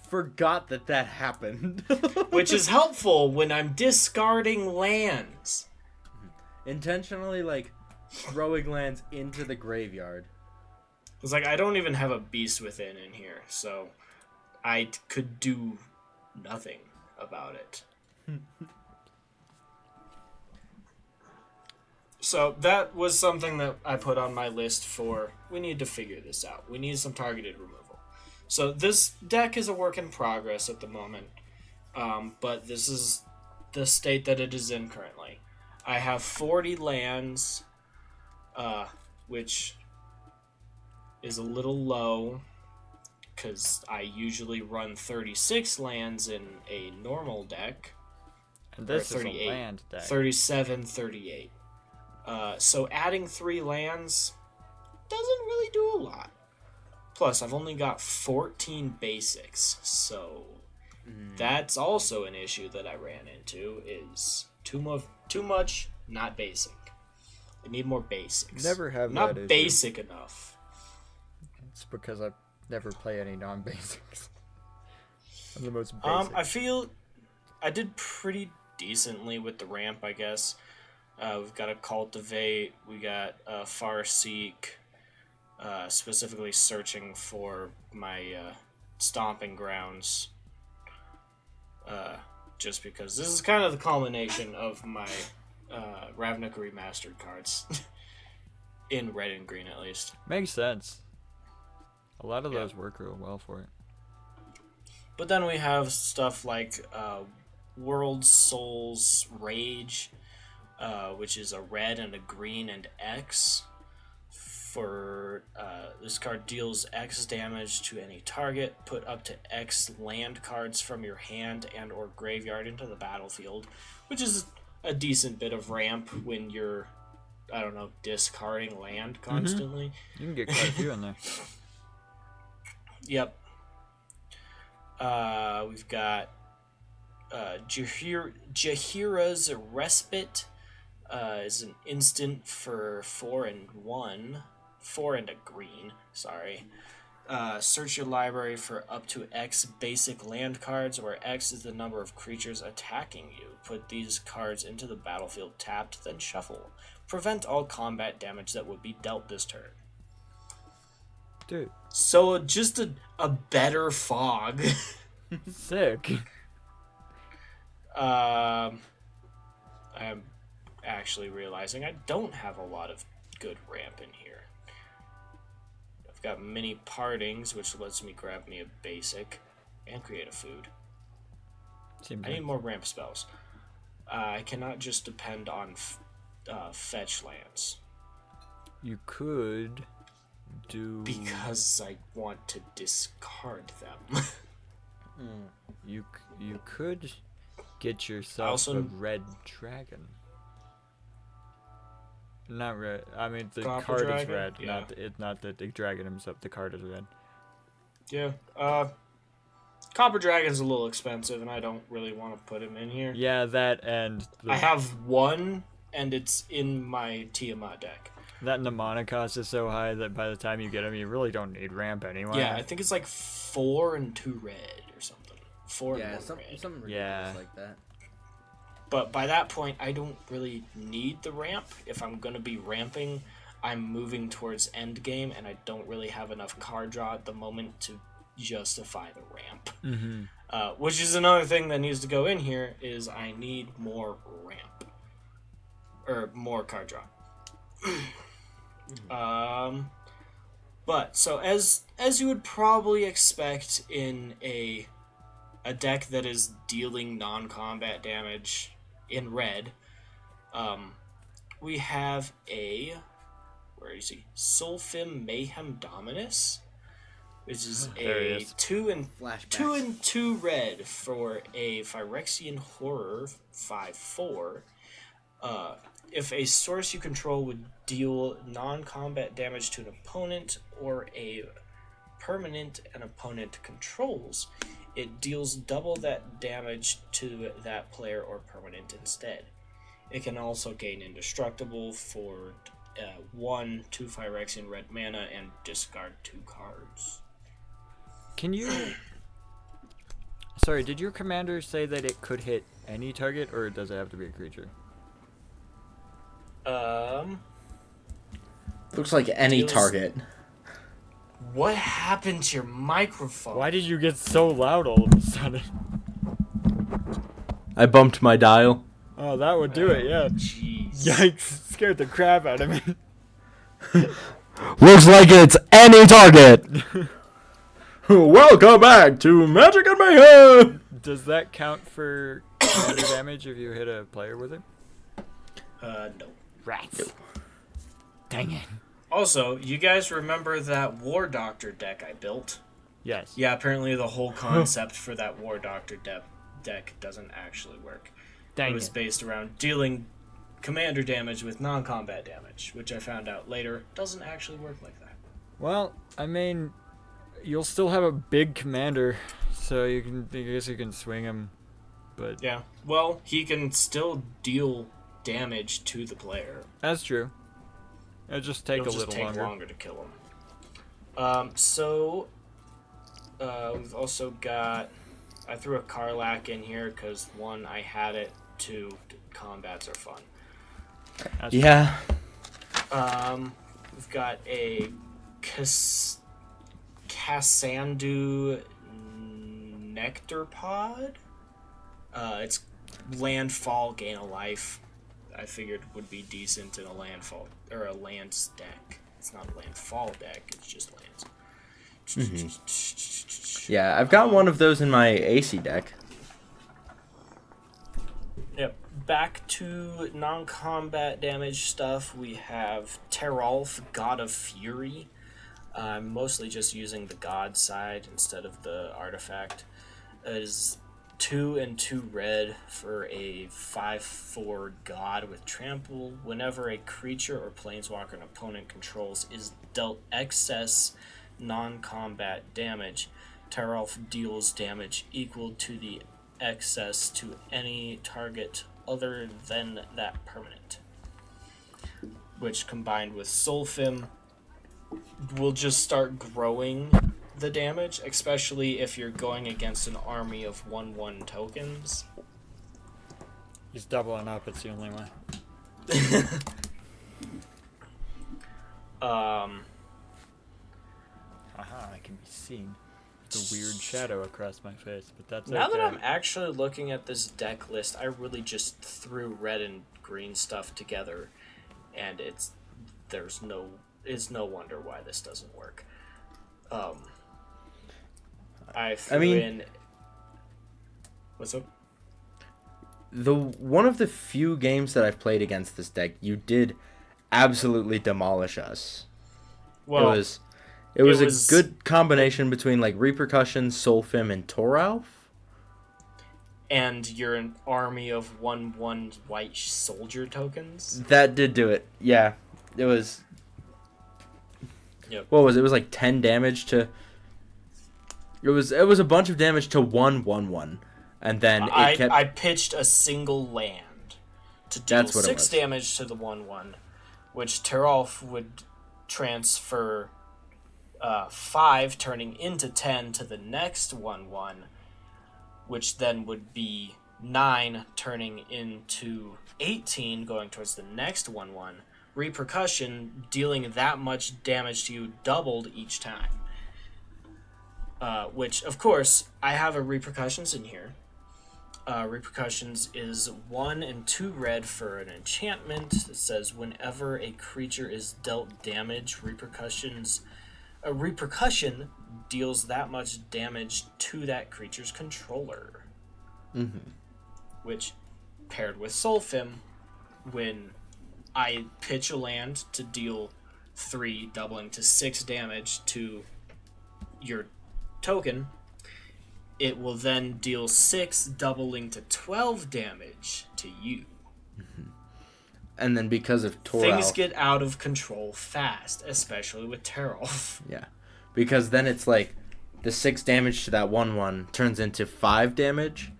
Speaker 2: forgot that happened.
Speaker 3: Which is helpful when I'm discarding lands.
Speaker 2: Intentionally, throwing lands into the graveyard.
Speaker 3: It's I don't even have a Beast Within in here, so I could do nothing about it. So that was something that I put on my list for, we need to figure this out. We need some targeted removal. So this deck is a work in progress at the moment, but this is the state that it is in currently. I have 40 lands, which is a little low, because I usually run 36 lands in a normal deck.
Speaker 1: And this is a land deck.
Speaker 3: 37, 38. So adding 3 lands doesn't really do a lot. Plus, I've only got 14 basics, so that's also an issue that I ran into, is too much, not basic. I need more basics.
Speaker 1: Never have
Speaker 3: not
Speaker 1: that issue.
Speaker 3: Basic enough.
Speaker 1: It's because I never play any non-basics. I'm the most basic.
Speaker 3: I feel I did pretty decently with the ramp, I guess. We've got a Cultivate, we got a Farseek, specifically searching for my stomping grounds, just because this is kind of the culmination of my Ravnica Remastered cards, in red and green at least.
Speaker 1: Makes sense. A lot of those work real well for it.
Speaker 3: But then we have stuff like World Souls Rage, which is a red and a green and X. For this card deals X damage to any target. Put up to X land cards from your hand and or graveyard into the battlefield, which is a decent bit of ramp when you're, I don't know, discarding land constantly.
Speaker 1: You can get quite a few in there.
Speaker 3: Yep. We've got Jaheira's Respite. Is an instant for 4 and 1. 4 and a green, sorry. search your library for up to X basic land cards, where X is the number of creatures attacking you. Put these cards into the battlefield tapped, then shuffle. Prevent all combat damage that would be dealt this turn.
Speaker 1: Dude.
Speaker 3: So just a better fog.
Speaker 1: Sick.
Speaker 3: I'm actually realizing I don't have a lot of good ramp in here. I've got many partings, which lets me grab me a basic and create a food. I need more ramp spells. I cannot just depend on fetch lands.
Speaker 1: You could do...
Speaker 3: Because I want to discard them.
Speaker 1: You could get yourself a red dragon. Not red. I mean, the
Speaker 3: Copper
Speaker 1: card
Speaker 3: dragon?
Speaker 1: is red.
Speaker 3: Yeah.
Speaker 1: Not the dragon himself. The card is red.
Speaker 3: Yeah. Copper Dragon's a little expensive, and I don't really want to put him in here.
Speaker 1: Yeah, that and...
Speaker 3: I have one, and it's in my Tiamat deck.
Speaker 1: That and the mana cost is so high that by the time you get him, you really don't need ramp anyway.
Speaker 3: Yeah, I think it's like 4 and 2 red or something. 4 and 1 red.
Speaker 2: Something ridiculous
Speaker 1: Yeah.
Speaker 2: like that.
Speaker 3: But by that point, I don't really need the ramp. If I'm going to be ramping, I'm moving towards endgame, and I don't really have enough card draw at the moment to justify the ramp.
Speaker 1: Mm-hmm.
Speaker 3: Which is another thing that needs to go in here, is I need more ramp. Or more card draw. But, so as you would probably expect in a deck that is dealing non-combat damage in red, we have a, where is he? Sulfim Mayhem Dominus, which is a 2 and 2 red for a Phyrexian Horror 5/4. If a source you control would deal non-combat damage to an opponent or a permanent an opponent controls, it deals double that damage to that player or permanent instead. It can also gain indestructible for 2 Phyrexian red mana and discard 2 cards.
Speaker 1: Can you... Sorry, did your commander say that it could hit any target, or does it have to be a creature?
Speaker 2: Looks like any
Speaker 3: Deals-
Speaker 2: target.
Speaker 3: What happened to your microphone?
Speaker 1: Why did you get so loud all of a sudden?
Speaker 2: I bumped my dial.
Speaker 1: Oh, that would do it, yeah.
Speaker 3: Jeez.
Speaker 1: Yikes, scared the crap out of me.
Speaker 2: Looks like it's any target. Welcome back to Magic and Mayhem.
Speaker 1: Does that count for commander damage if you hit a player with it?
Speaker 3: No.
Speaker 1: Rats. Dang it.
Speaker 3: Also, you guys remember that War Doctor deck I built?
Speaker 1: Yes.
Speaker 3: Yeah, apparently the whole concept for that War Doctor deck doesn't actually work.
Speaker 1: Dang
Speaker 3: It was based around dealing commander damage with non-combat damage, which I found out later doesn't actually work like that.
Speaker 1: Well, I mean, you'll still have a big commander, so I guess you can swing him, but...
Speaker 3: Yeah, well, he can still deal damage to the player.
Speaker 1: That's true. It'll just take
Speaker 3: It'll
Speaker 1: a little
Speaker 3: take
Speaker 1: longer.
Speaker 3: to kill him. We've also got... I threw a Karlach in here because, 1, I had it, 2, combats are fun.
Speaker 1: That's
Speaker 2: Yeah.
Speaker 3: We've got a Cassandu Nectarpod. It's landfall, gain a life. I figured would be decent in a landfall or a lands deck. It's not a landfall deck, it's just lands.
Speaker 2: Yeah, I've got one of those in my AC deck.
Speaker 3: Yep. Back to non-combat damage stuff. We have Teralf, God of Fury. I'm mostly just using the god side instead of the artifact. It is 2 and 2 red for a 5/4 god with trample. Whenever a creature or planeswalker an opponent controls is dealt excess non-combat damage, Teralf deals damage equal to the excess to any target other than that permanent. Which, combined with Sulfim, will just start growing the damage, especially if you're going against an army of 1/1 tokens.
Speaker 1: He's doubling up, it's the only way. Haha, I can be seen. It's a weird shadow across my face, but that's
Speaker 3: Now
Speaker 1: okay.
Speaker 3: that I'm actually looking at this deck list, I really just threw red and green stuff together, and it's no wonder why this doesn't work. I threw in. What's up?
Speaker 2: One of the few games that I've played against this deck, you did absolutely demolish us.
Speaker 3: Well,
Speaker 2: it was a good combination between like Repercussion, Solfim, and Toralf.
Speaker 3: And you're an army of 1/1 white soldier tokens.
Speaker 2: That did do it. Yeah, it was.
Speaker 3: Yep.
Speaker 2: What was it? It was like 10 damage to. It was a bunch of damage to 1/1/1, and then
Speaker 3: I pitched a single land to deal
Speaker 2: That's what it
Speaker 3: 6
Speaker 2: was.
Speaker 3: damage to the 1/1, which Terolf would transfer 5, turning into 10 to the next 1/1, which then would be 9, turning into 18, going towards the next 1/1. Repercussion, dealing that much damage to you doubled each time. Which, of course, I have a Repercussions in here. Repercussions is 1 and 2 red for an enchantment that says whenever a creature is dealt damage, a repercussion deals that much damage to that creature's controller.
Speaker 2: Mm-hmm.
Speaker 3: Which, paired with Solfim, when I pitch a land to deal 3, doubling to 6 damage to your token, it will then deal 6, doubling to 12 damage to you.
Speaker 2: Mm-hmm. And then because of Toralf...
Speaker 3: Things get out of control fast, especially with Terolf.
Speaker 2: Yeah. Because then it's like the 6 damage to that 1/1 turns into 5 damage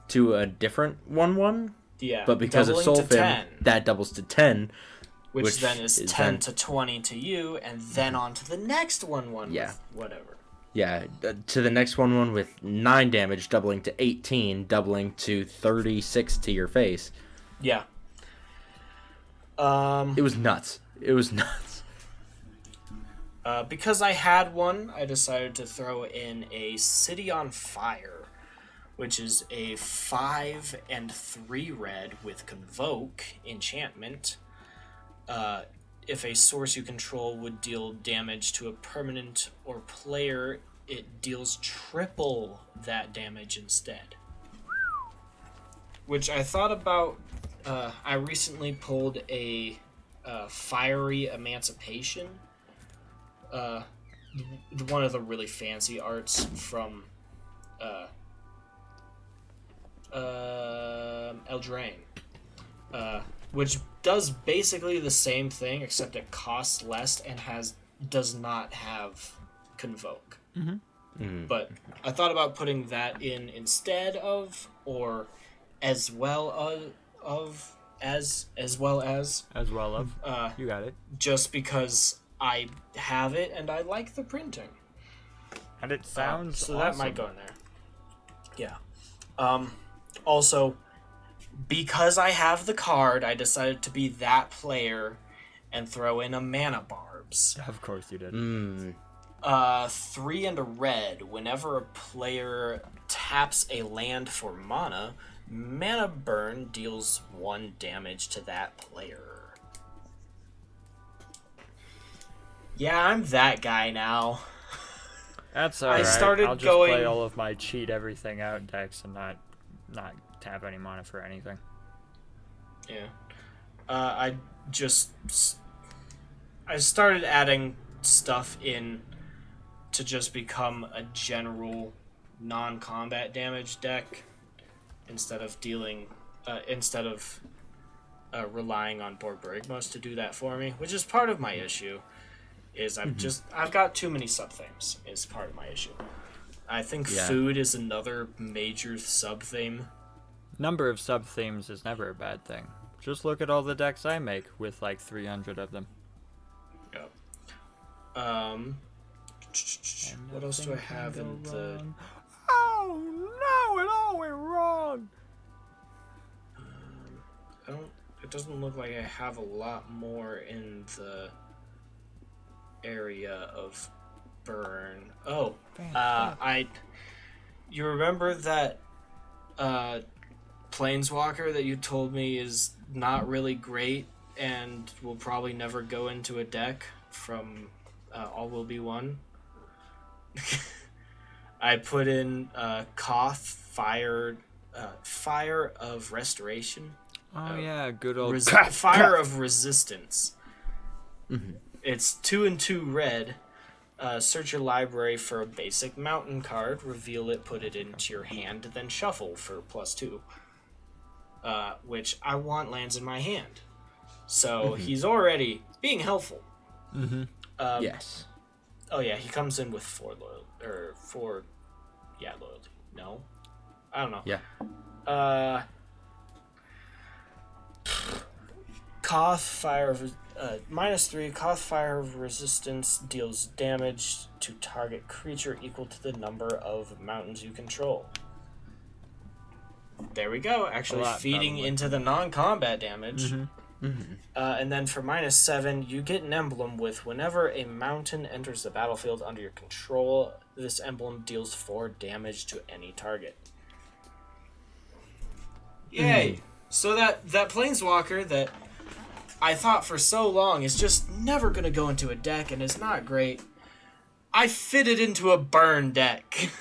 Speaker 2: to a different 1/1.
Speaker 3: Yeah.
Speaker 2: But because of Solfim, that doubles to 10.
Speaker 3: Which then is 10 to 20 to you, and then on to the next 1/1
Speaker 2: Yeah.
Speaker 3: with whatever.
Speaker 2: Yeah, to the next 1/1 with 9 damage, doubling to 18, doubling to 36 to your face.
Speaker 3: Yeah.
Speaker 2: It was nuts. It was nuts.
Speaker 3: Because I had one, I decided to throw in a City on Fire, which is a 5 and 3 red with Convoke enchantment. If a source you control would deal damage to a permanent or player, it deals triple that damage instead. Which I thought about. I recently pulled a Fiery Emancipation. One of the really fancy arts from Eldraine. Which does basically the same thing, except it costs less and does not have Convoke.
Speaker 1: Mm-hmm.
Speaker 2: Mm.
Speaker 3: But I thought about putting that in instead of, or as well as,
Speaker 1: You got it.
Speaker 3: just because I have it and I like the printing.
Speaker 1: And it sounds
Speaker 3: so
Speaker 1: awesome.
Speaker 3: that might go in there. Yeah. Also, because I have the card, I decided to be that player and throw in a Mana Barbs.
Speaker 1: Of course you did.
Speaker 3: 3 and a red. Whenever a player taps a land for mana, Mana Burn deals 1 damage to that player. Yeah, I'm that guy now.
Speaker 1: That's alright.
Speaker 3: started
Speaker 1: I'll just
Speaker 3: going-
Speaker 1: play all of my cheat everything out decks and not tap any mana for anything.
Speaker 3: Yeah. I started adding stuff in to just become a general non-combat damage deck instead of relying on Borborygmos to do that for me, which is part of my issue. Is I've got too many sub-themes is part of my issue. I think food is another major sub-theme.
Speaker 1: Number of sub-themes is never a bad thing. Just look at all the decks I make with like 300 of them.
Speaker 3: Yeah. What else do I have in the?
Speaker 1: Wrong. Oh no! It all went wrong.
Speaker 3: I don't. It doesn't look like I have a lot more in the area of burn. Oh, You remember that planeswalker that you told me is not really great and will probably never go into a deck from All Will Be One? I put in Koth Fire of Restoration.
Speaker 1: Oh yeah, good old
Speaker 3: Fire of Resistance.
Speaker 2: Mm-hmm.
Speaker 3: It's 2 and 2 red. Search your library for a basic mountain card, reveal it, put it into your hand, then shuffle for +2. Which I want lands in my hand. So he's already being helpful.
Speaker 1: Mm-hmm.
Speaker 2: Yes.
Speaker 3: Oh yeah, he comes in with 4 loyalty. Loyalty. No? I don't know.
Speaker 2: Yeah.
Speaker 3: Koth Fire of -3. Koth Fire of Resistance deals damage to target creature equal to the number of mountains you control. There we go. Actually, feeding
Speaker 1: probably
Speaker 3: into the non-combat damage.
Speaker 1: Mm-hmm.
Speaker 2: Mm-hmm.
Speaker 3: And then for -7, you get an emblem with whenever a mountain enters the battlefield under your control, this emblem deals 4 damage to any target. Yay! So that planeswalker that I thought for so long is just never going to go into a deck and is not great, I fit it into a burn deck.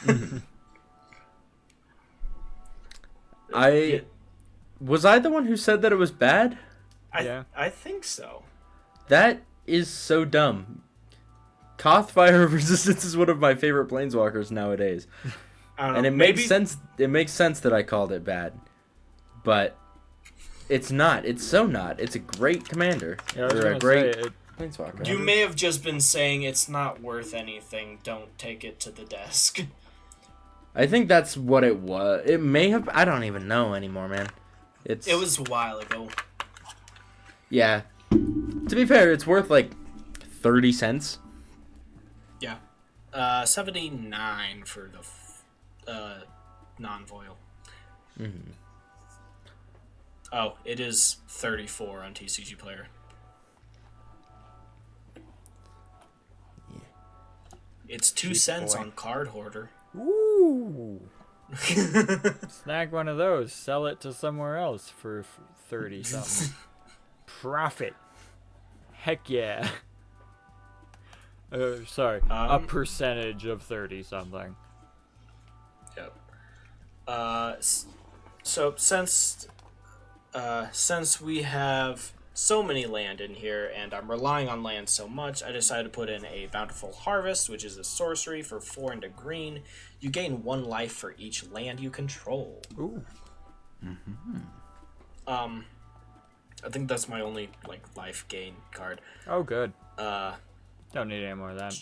Speaker 2: Was I the one who said that it was bad?
Speaker 3: I think so.
Speaker 2: That is so dumb. Koth Fire of Resistance is one of my favorite planeswalkers nowadays.
Speaker 3: I don't know,
Speaker 2: And it makes sense. It makes sense that I called it bad, but it's not. It's so not. It's a great commander.
Speaker 1: Yeah, I was
Speaker 2: or
Speaker 1: gonna
Speaker 2: a great
Speaker 1: say,
Speaker 2: planeswalker.
Speaker 3: You may have just been saying it's not worth anything. Don't take it to the desk.
Speaker 2: I think that's what it was. It may have. I don't even know anymore, man. It
Speaker 3: was a while ago.
Speaker 2: Yeah. To be fair, it's worth like 30 cents.
Speaker 3: Yeah. 79 for the non-voil.
Speaker 2: Mm-hmm.
Speaker 3: Oh, it is 34 on TCG Player.
Speaker 2: Yeah.
Speaker 3: It's 2 cents on Card Hoarder.
Speaker 1: ooh. Snag one of those. Sell it to somewhere else for 30 something. Profit. Heck yeah. Sorry, a percentage of 30 something.
Speaker 3: Yep. So since we have so many land in here and I'm relying on land so much, I decided to put in a Bountiful Harvest, which is a sorcery for 4 and a green. You gain 1 life for each land you control.
Speaker 1: Ooh.
Speaker 3: I think that's my only life gain card.
Speaker 1: Oh, good. Don't need any more of that.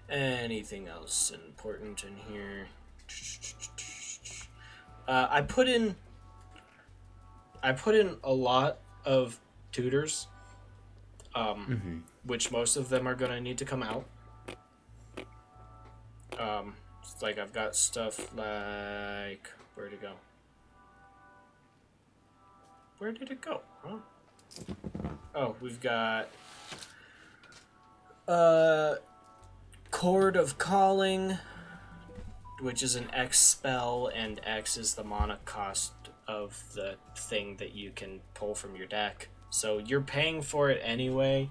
Speaker 3: Anything else important in here? I put in a lot of tutors, which most of them are gonna need to come out. I've got stuff like where'd it go? Where did it go? Huh? Oh, we've got Chord of Calling, which is an X spell, and X is the mana cost of the thing that you can pull from your deck. So you're paying for it anyway,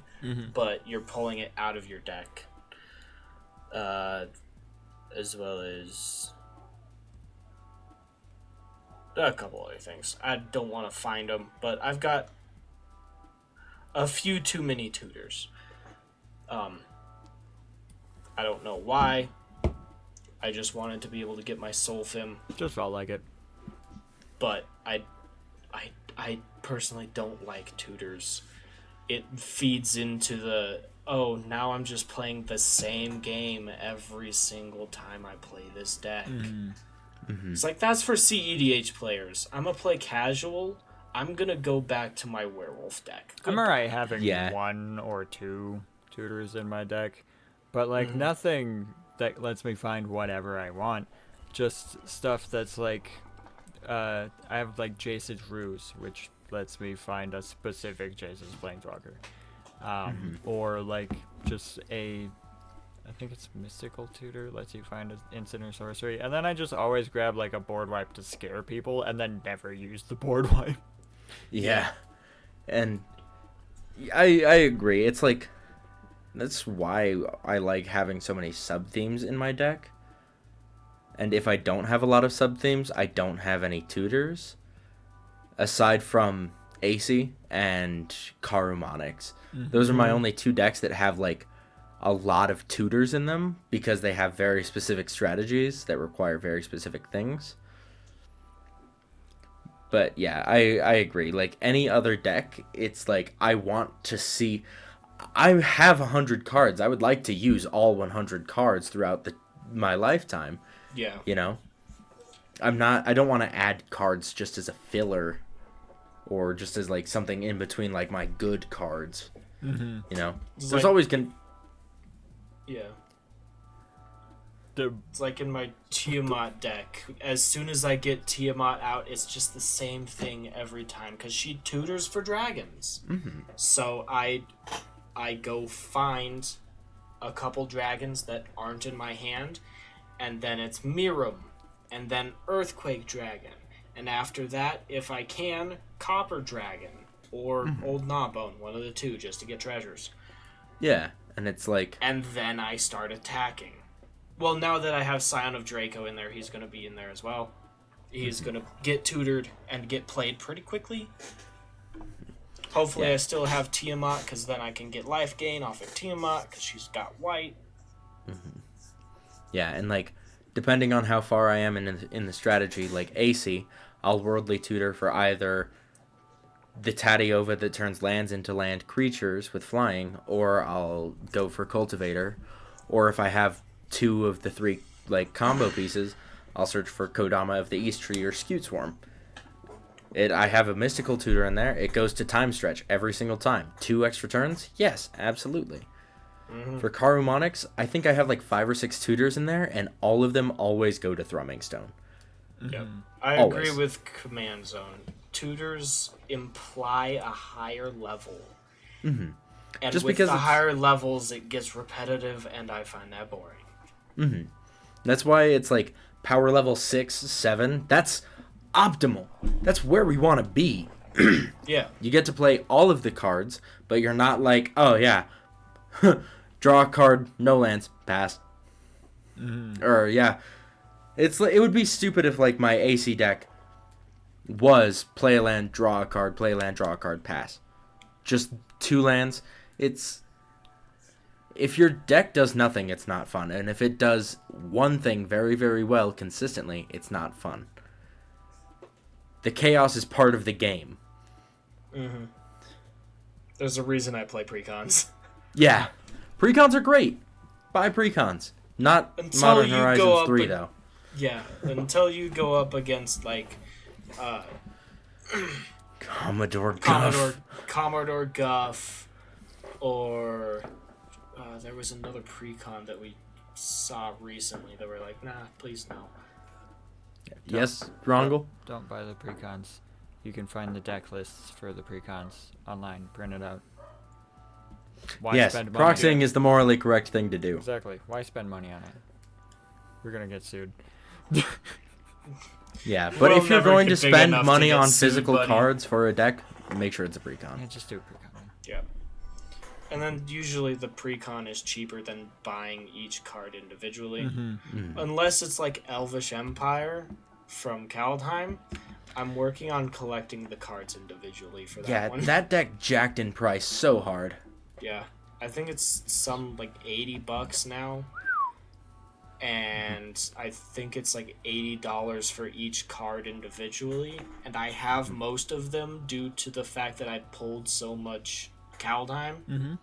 Speaker 3: but you're pulling it out of your deck. As well as a couple other things. I don't want to find them, but I've got a few too many tutors. I don't know why. I just wanted to be able to get my soul fim.
Speaker 1: Just felt like it.
Speaker 3: But I personally don't like tutors. It feeds into the, oh, now I'm just playing the same game every single time I play this deck. It's like, that's for CEDH players. I'm gonna play casual. I'm gonna go back to my werewolf deck.
Speaker 1: I'm alright having
Speaker 2: Yeah.
Speaker 1: 1 or 2 tutors in my deck, but like nothing that lets me find whatever I want. Just stuff that's like, I have like Jace's Ruse, which lets me find a specific Jace's Planeswalker. Or like just I think it's Mystical Tutor, lets you find an instant or sorcery. And then I just always grab like a board wipe to scare people and then never use the board wipe.
Speaker 2: Yeah. And I agree. It's like, that's why I like having so many sub-themes in my deck. And if I don't have a lot of sub-themes, I don't have any tutors. Aside from AC and Karumonics. Those are my only two decks that have like a lot of tutors in them because they have very specific strategies that require very specific things. But yeah, I agree. Like any other deck, it's like I want to see. I have 100 cards. I would like to use all 100 cards throughout my lifetime.
Speaker 3: Yeah.
Speaker 2: You know, I don't want to add cards just as a filler, or just as like something in between like my good cards. You know, there's always
Speaker 3: Yeah. It's like in my Tiamat deck. As soon as I get Tiamat out, it's just the same thing every time because she tutors for dragons. So I go find a couple dragons that aren't in my hand, and then it's Miram, and then Earthquake Dragon, and after that, if I can, Copper Dragon or Old Gnawbone, one of the two, just to get treasures.
Speaker 2: Yeah, and it's like...
Speaker 3: And then I start attacking. Well, now that I have Scion of Draco in there, he's going to be in there as well. He's going to get tutored and get played pretty quickly. Hopefully I still have Tiamat, because then I can get life gain off of Tiamat, because she's got white.
Speaker 2: Yeah, and like, depending on how far I am in the strategy, like AC, I'll Worldly Tutor for either the Tadiova that turns lands into land creatures with flying, or I'll go for Cultivator, or if I have two of the three like combo pieces, I'll search for Kodama of the East Tree or Scute Swarm. I have a Mystical Tutor in there. It goes to Time Stretch every single time. 2 extra turns? Yes, absolutely. For Karumonics, I think I have like 5 or 6 tutors in there, and all of them always go to Thrumming Stone.
Speaker 3: Yep. I agree with Command Zone. Tutors imply a higher level. And
Speaker 2: Just
Speaker 3: with
Speaker 2: because
Speaker 3: the higher levels, it gets repetitive, and I find that boring.
Speaker 2: That's why it's like power level 6, 7. That's optimal. That's where we want to be.
Speaker 3: Yeah.
Speaker 2: You get to play all of the cards, but you're not like, oh yeah, draw a card, no lands, pass. Or yeah, it would be stupid if like my AC deck was play a land, draw a card, play a land, draw a card, pass. Just 2 lands. If your deck does nothing, it's not fun. And if it does one thing very, very well consistently, it's not fun. The chaos is part of the game.
Speaker 3: There's a reason I play precons.
Speaker 2: Yeah. Precons are great. Buy precons. Not
Speaker 3: Until
Speaker 2: Modern
Speaker 3: you
Speaker 2: Horizons
Speaker 3: go up
Speaker 2: 3, though.
Speaker 3: Yeah, until you go up against, like,
Speaker 2: Commodore Guff.
Speaker 3: Commodore Guff, or there was another precon that we saw recently that were like, nah, please no.
Speaker 2: Yes, Rongle?
Speaker 1: Don't buy the precons. You can find the deck lists for the precons online. Print it out. Why
Speaker 2: Yes,
Speaker 1: spend money?
Speaker 2: proxying is the morally correct thing to do.
Speaker 1: Exactly. Why spend money on it? We're gonna get sued.
Speaker 2: Yeah, but
Speaker 3: We'll
Speaker 2: if you're
Speaker 3: never
Speaker 2: going to
Speaker 3: get big
Speaker 2: spend
Speaker 3: enough to
Speaker 2: money
Speaker 3: get
Speaker 2: on
Speaker 3: sued,
Speaker 2: physical
Speaker 3: buddy.
Speaker 2: cards for a deck, make sure it's a precon.
Speaker 1: Yeah, just do a precon.
Speaker 3: Yeah. And then usually the precon is cheaper than buying each card individually. Unless it's like Elvish Empire from Kaldheim. I'm working on collecting the cards individually for that one.
Speaker 2: Yeah, that deck jacked in price so hard.
Speaker 3: Yeah. I think it's some like $80 now. And I think it's like $80 for each card individually. And I have most of them due to the fact that I pulled so much Kaldheim.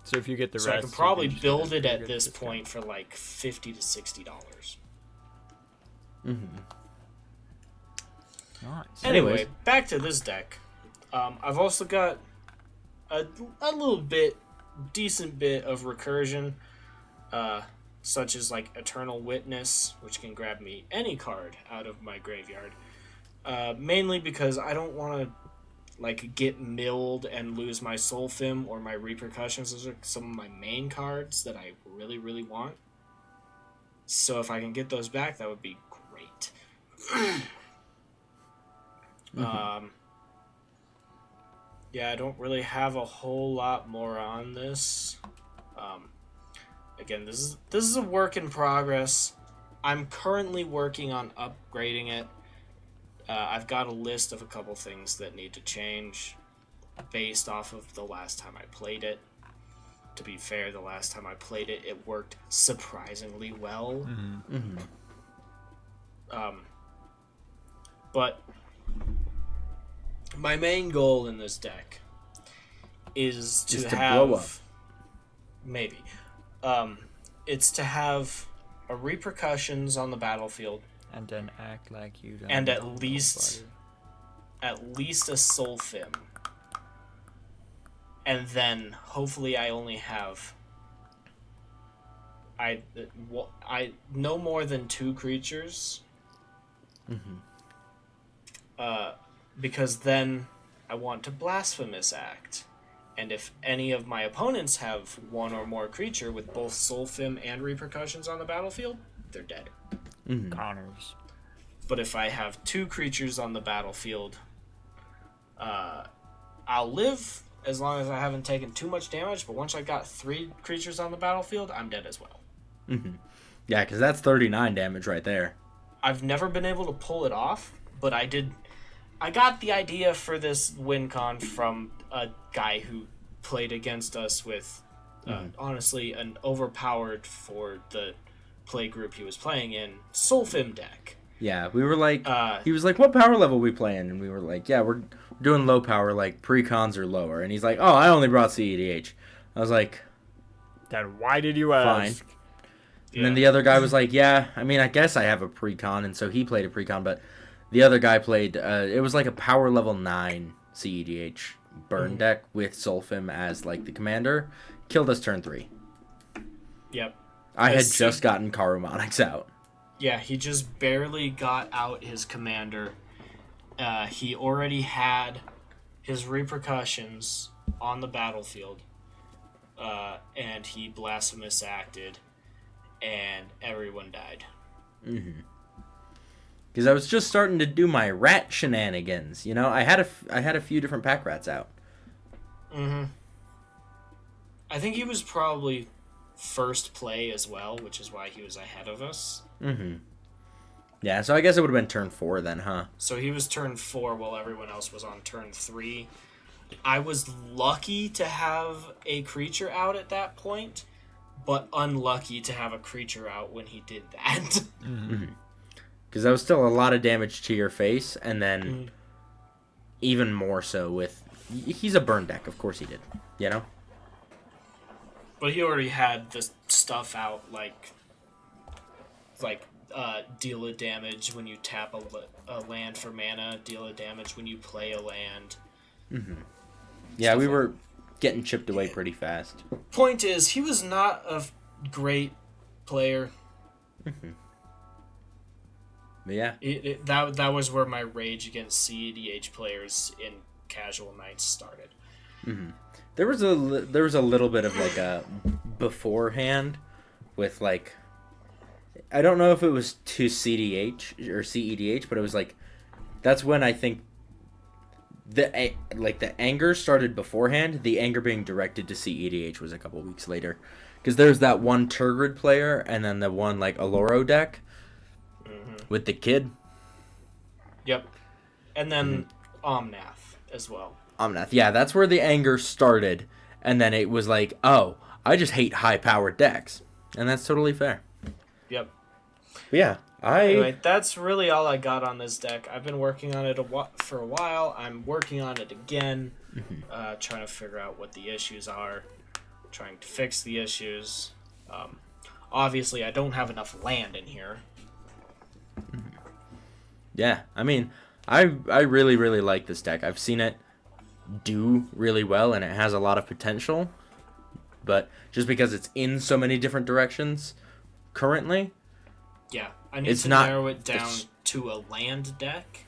Speaker 1: So if you get the
Speaker 3: So
Speaker 1: rest,
Speaker 3: I can
Speaker 1: you
Speaker 3: probably
Speaker 1: just
Speaker 3: build
Speaker 1: get
Speaker 3: it
Speaker 1: a
Speaker 3: at
Speaker 1: good
Speaker 3: this
Speaker 1: discount.
Speaker 3: point for like $50 to $60.
Speaker 1: Nice.
Speaker 3: Anyway,
Speaker 2: Anyways.
Speaker 3: back to this deck. I've also got a little bit decent bit of recursion, such as like Eternal Witness, which can grab me any card out of my graveyard. Mainly because I don't want to like get milled and lose my Soulfim or my Repercussions. Those are some of my main cards that I really, really want. So if I can get those back, that would be great. Yeah, I don't really have a whole lot more on this. Again, this is a work in progress. I'm currently working on upgrading it. I've got a list of a couple things that need to change based off of the last time I played it. To be fair, the last time I played it, it worked surprisingly well. But my main goal in this deck is to have...
Speaker 2: blow up.
Speaker 3: Maybe. It's to have a Repercussions on the battlefield.
Speaker 1: And then act like you don't.
Speaker 3: And
Speaker 1: know
Speaker 3: at least a Soulfim. And then hopefully I only have I no more than 2 creatures. Because then I want to Blasphemous Act. And if any of my opponents have 1 or more creature with both Soulfim and Repercussions on the battlefield, they're dead.
Speaker 1: Connors.
Speaker 3: But if I have 2 creatures on the battlefield, I'll live as long as I haven't taken too much damage. But once I got 3 creatures on the battlefield, I'm dead as well.
Speaker 2: Yeah, because that's 39 damage right there.
Speaker 3: I've never been able to pull it off, but I did. I got the idea for this win con from a guy who played against us with, honestly, an overpowered for the play group he was playing in Soulfim deck.
Speaker 2: Yeah, we were like, he was like, what power level we playing? And we were like, yeah, we're doing low power, like pre-cons or lower. And he's like, oh, I only brought CEDH. I was like,
Speaker 1: then why did you ask?
Speaker 2: Fine. And then the other guy was like, yeah, I mean, I guess I have a pre-con. And so he played a pre-con, but the other guy played, it was like a power level 9 CEDH burn deck with Soulfim as like the commander. Killed us turn 3.
Speaker 3: Yep.
Speaker 2: I had just gotten Karumonics out.
Speaker 3: Yeah, he just barely got out his commander. He already had his Repercussions on the battlefield. And he Blasphemous Acted. And everyone died.
Speaker 2: Because I was just starting to do my rat shenanigans. You know, I had a few different pack rats out.
Speaker 3: I think he was probably first play as well, which is why he was ahead of us.
Speaker 2: Yeah, so I guess it would have been turn 4 then, huh?
Speaker 3: So he was turn 4 while everyone else was on turn 3. I was lucky to have a creature out at that point, but unlucky to have a creature out when he did that.
Speaker 2: Because that was still a lot of damage to your face, and then even more so with... He's a burn deck, of course he did, you know?
Speaker 3: But he already had the stuff out, like deal a damage when you tap a land for mana, deal a damage when you play a land.
Speaker 2: Yeah, we were getting chipped away pretty fast.
Speaker 3: Point is, he was not a great player.
Speaker 2: But yeah.
Speaker 3: That was where my rage against CEDH players in casual nights started.
Speaker 2: There was a little bit of like a beforehand with like, I don't know if it was to CDH or CEDH, but it was like, that's when I think the anger started beforehand. The anger being directed to CEDH was a couple weeks later, because there's that one Turgid player and then the one like Aloro deck with the kid.
Speaker 3: Yep, and then Omnath as well.
Speaker 2: Omnath, yeah, that's where the anger started, and then it was like, oh, I just hate high-powered decks, and that's totally fair.
Speaker 3: Yep.
Speaker 2: But yeah,
Speaker 3: Anyway, that's really all I got on this deck. I've been working on it for a while. I'm working on it again, trying to figure out what the issues are, trying to fix the issues. Obviously, I don't have enough land in here.
Speaker 2: Yeah, I mean, I really, really like this deck. I've seen it do really well, and it has a lot of potential. but just because it's in so many different directions currently,
Speaker 3: Yeah, I need
Speaker 2: It's
Speaker 3: to
Speaker 2: not-
Speaker 3: narrow it down
Speaker 2: it's-
Speaker 3: to a land deck,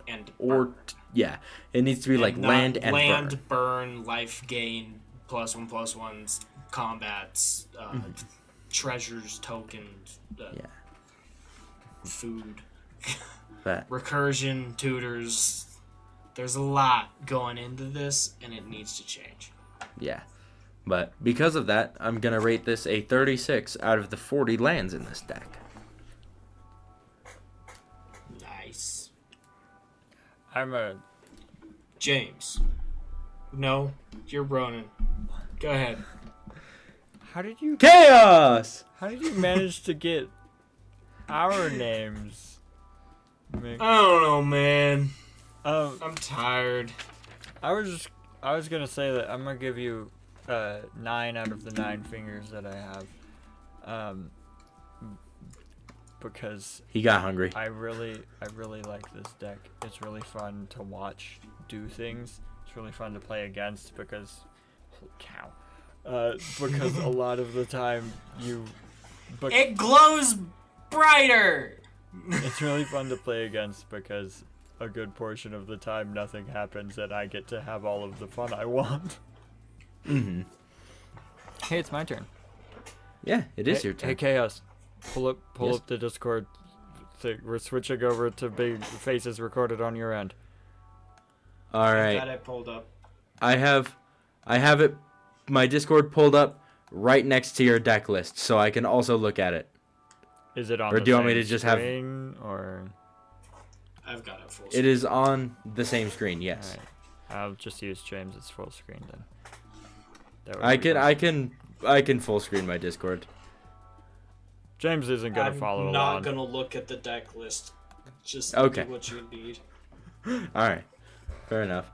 Speaker 3: and
Speaker 2: or yeah, it needs to be like
Speaker 3: not
Speaker 2: land and
Speaker 3: land,
Speaker 2: burn.
Speaker 3: burn, life gain, +1/+1s, combats, treasures, tokens,
Speaker 2: Yeah.
Speaker 3: food,
Speaker 2: That
Speaker 3: recursion, tutors. There's a lot going into this, and it needs to change.
Speaker 2: yeah. But because of that, I'm gonna rate this a 36 out of the 40 lands in this deck.
Speaker 3: Nice.
Speaker 1: I'm a.
Speaker 3: James. No, you're Ronnan. Go ahead.
Speaker 1: How did you?
Speaker 2: Chaos!
Speaker 1: How did you manage to get our names?
Speaker 3: I don't know, man.
Speaker 1: Um,
Speaker 3: I'm tired.
Speaker 1: I was gonna say that I'm gonna give you 9 out of the 9 fingers that I have, because
Speaker 2: He got hungry.
Speaker 1: I really like this deck. It's really fun to watch do things. It's really fun to play against because, holy cow, because a lot of the time
Speaker 3: It glows brighter.
Speaker 1: it's really fun to play against because a good portion of the time nothing happens and I get to have all of the fun I want.
Speaker 2: Mm-hmm.
Speaker 1: Hey, it's my turn.
Speaker 2: Yeah, it is
Speaker 1: Hey-
Speaker 2: your turn.
Speaker 1: Hey, Chaos. Pull
Speaker 2: Yes?
Speaker 1: up the Discord thing. We're switching over to big faces recorded on your end.
Speaker 2: All
Speaker 3: Got
Speaker 2: right,
Speaker 3: it pulled up.
Speaker 2: I have it, my Discord pulled up right next to your deck list, so I can also look at it.
Speaker 1: Is it on
Speaker 2: Or
Speaker 1: the
Speaker 2: do you want me
Speaker 1: same
Speaker 2: to just have-
Speaker 1: screen, or
Speaker 3: I've got it full.
Speaker 2: It is on the same screen. Yes,
Speaker 1: Alright. I'll just use James' full screen then. That would
Speaker 2: I
Speaker 1: be
Speaker 2: can
Speaker 1: fun.
Speaker 2: I can full screen my Discord.
Speaker 1: James isn't gonna
Speaker 3: I'm
Speaker 1: follow
Speaker 3: not
Speaker 1: along.
Speaker 3: gonna look at the deck list. Just
Speaker 2: Okay.
Speaker 3: do what you need.
Speaker 2: All right, fair enough.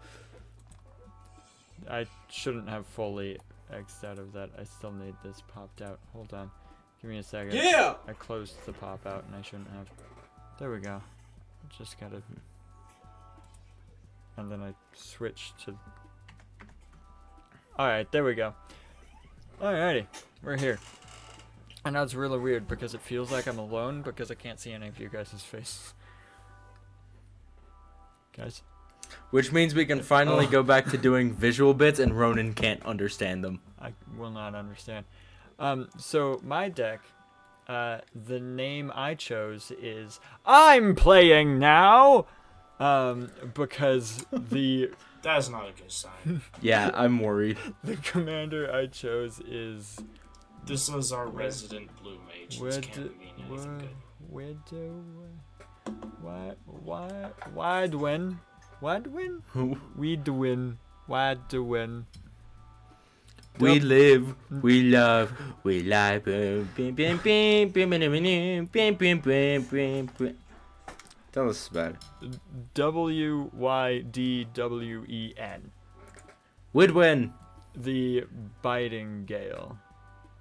Speaker 1: I shouldn't have fully X'd out of that. I still need this popped out. Hold on. Give me a second.
Speaker 3: Yeah.
Speaker 1: I closed the pop out and I shouldn't have. There we go. Just gotta. And then I switched to. Alright, there we go. Alrighty, we're here. And that's really weird because it feels like I'm alone because I can't see any of you guys' faces. Guys?
Speaker 2: Which means we can finally
Speaker 1: Oh.
Speaker 2: go back to doing visual bits, and Ronan can't understand them.
Speaker 1: I will not understand. So my deck, the name I chose is I'm Playing Now, because
Speaker 3: That is not a good sign.
Speaker 2: Yeah, I'm worried.
Speaker 1: the commander I chose is
Speaker 3: This is our resident blue mage. This
Speaker 1: Wed-
Speaker 3: can't mean anything good.
Speaker 1: Widow. Wadwin. Wadwin? Weedwin. Wadwin.
Speaker 2: We live, we love, we lie. Boom, bim, bim, bim, bim, bim, bim, bim, bim, bim, bim, bim. Tell us about it.
Speaker 1: WYDWEN.
Speaker 2: Woodwin.
Speaker 1: The Biting Gale.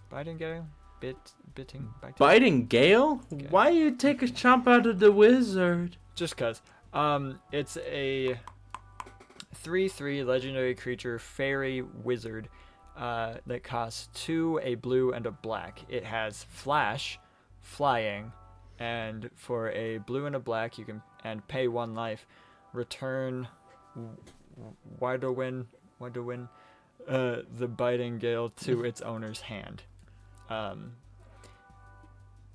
Speaker 1: Biting Gale? Biting?
Speaker 2: Biting Gale?
Speaker 1: Okay.
Speaker 2: Why you take a chomp out of the wizard?
Speaker 1: Just cause. It's a 3/3 legendary creature, fairy wizard, that costs 2, a blue, and a black. It has flash, flying, and for a blue and a black, you can pay 1 life. Return Widowin, the Biting Gale to its owner's hand.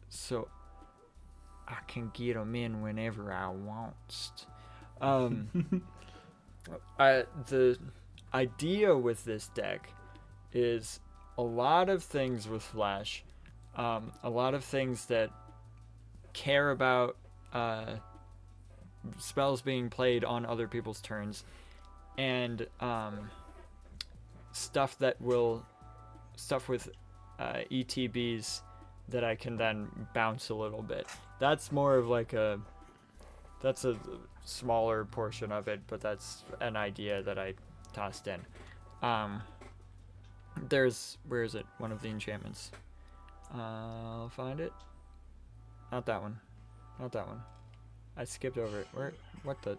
Speaker 1: So I can get them in whenever I want. The idea with this deck is a lot of things with Flash, a lot of things that care about spells being played on other people's turns, and stuff with ETBs that I can then bounce a little bit. That's more of like that's a smaller portion of it, but that's an idea that I tossed in. Where is it? One of the enchantments. I'll find it. Not that one. I skipped over it. What the?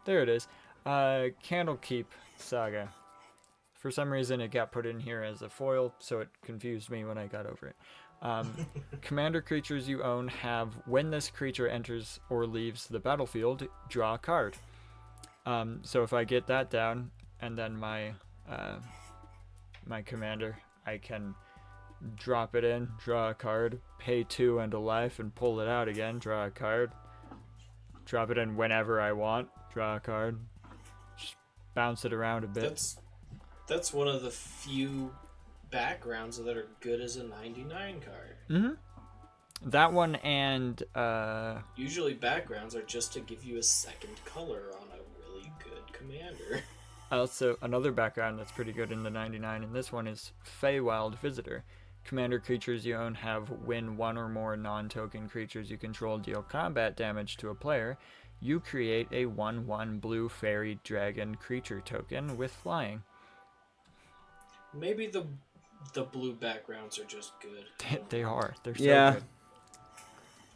Speaker 1: There it is. Candlekeep Saga. For some reason, it got put in here as a foil, so it confused me when I got over it. Commander creatures you own have, when this creature enters or leaves the battlefield, draw a card. So if I get that down, and then my commander, I can drop it in, draw a card, pay 2 and a life, and pull it out again, draw a card, drop it in whenever I want, draw a card, just bounce it around a bit.
Speaker 3: That's one of the few backgrounds that are good as a 99 card.
Speaker 1: Mm-hmm. That one and
Speaker 3: usually backgrounds are just to give you a second color on a really good commander.
Speaker 1: Also, another background that's pretty good in the 99, and this one is Feywild Visitor. Commander creatures you own have, when one or more non-token creatures you control deal combat damage to a player, you create a 1/1 blue fairy dragon creature token with flying.
Speaker 3: Maybe the blue backgrounds are just good.
Speaker 1: They are. They're so good.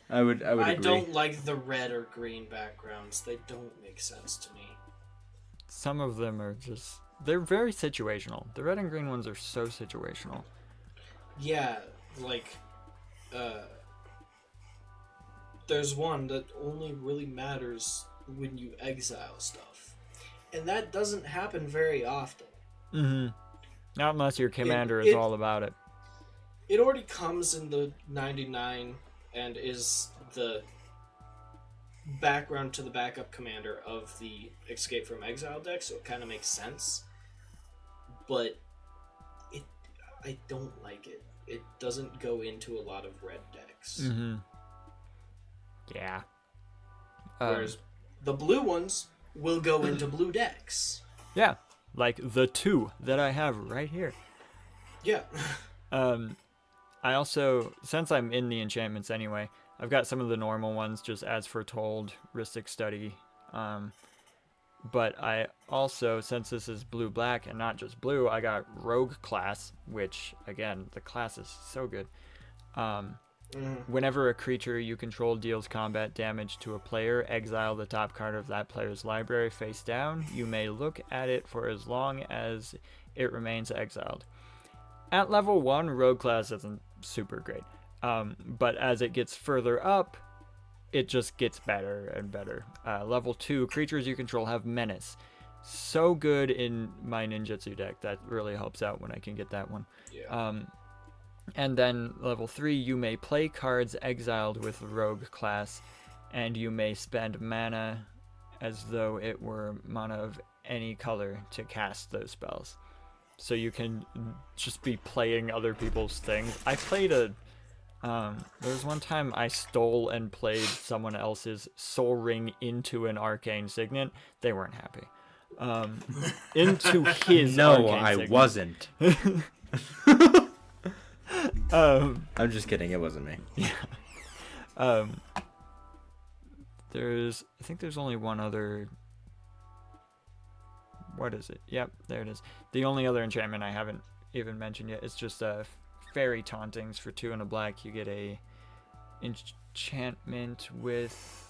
Speaker 2: I would agree.
Speaker 3: I don't like the red or green backgrounds. They don't make sense to me.
Speaker 1: Some of them are just... They're very situational. The red and green ones are so situational.
Speaker 3: Yeah, like... there's one that only really matters when you exile stuff. And that doesn't happen very often.
Speaker 1: Mm-hmm. Not unless your commander is all about it.
Speaker 3: It already comes in the 99 and is the background to the backup commander of the Escape from Exile deck, so it kind of makes sense. But I don't like it. It doesn't go into a lot of red decks.
Speaker 1: Mm-hmm. Yeah.
Speaker 3: Whereas the blue ones will go into blue decks.
Speaker 1: Yeah. Like the 2 that I have right here.
Speaker 3: Yeah.
Speaker 1: I also, since I'm in the enchantments anyway, I've got some of the normal ones, just As Foretold, Rhystic Study. But I also, since this is blue-black and not just blue, I got Rogue class, which, again, the class is so good. Whenever a creature you control deals combat damage to a player, exile the top card of that player's library face down. You may look at it for as long as it remains exiled. At level 1, Rogue class isn't super great. But as it gets further up, it just gets better and better. Level 2, creatures you control have Menace. So good in my Ninjutsu deck. That really helps out when I can get that one.
Speaker 3: Yeah.
Speaker 1: And then level 3, you may play cards exiled with Rogue class, and you may spend mana as though it were mana of any color to cast those spells. So you can just be playing other people's things. I played there was one time I stole and played someone else's Soul Ring into an Arcane Signet. They weren't happy. Into his
Speaker 2: No,
Speaker 1: Arcane
Speaker 2: I
Speaker 1: Signet.
Speaker 2: wasn't. I'm just kidding. It wasn't me.
Speaker 1: Yeah. I think there's only one other. What is it? Yep, there it is. The only other enchantment I haven't even mentioned yet is just Fairy Tauntings for 2 and a black. You get a enchantment with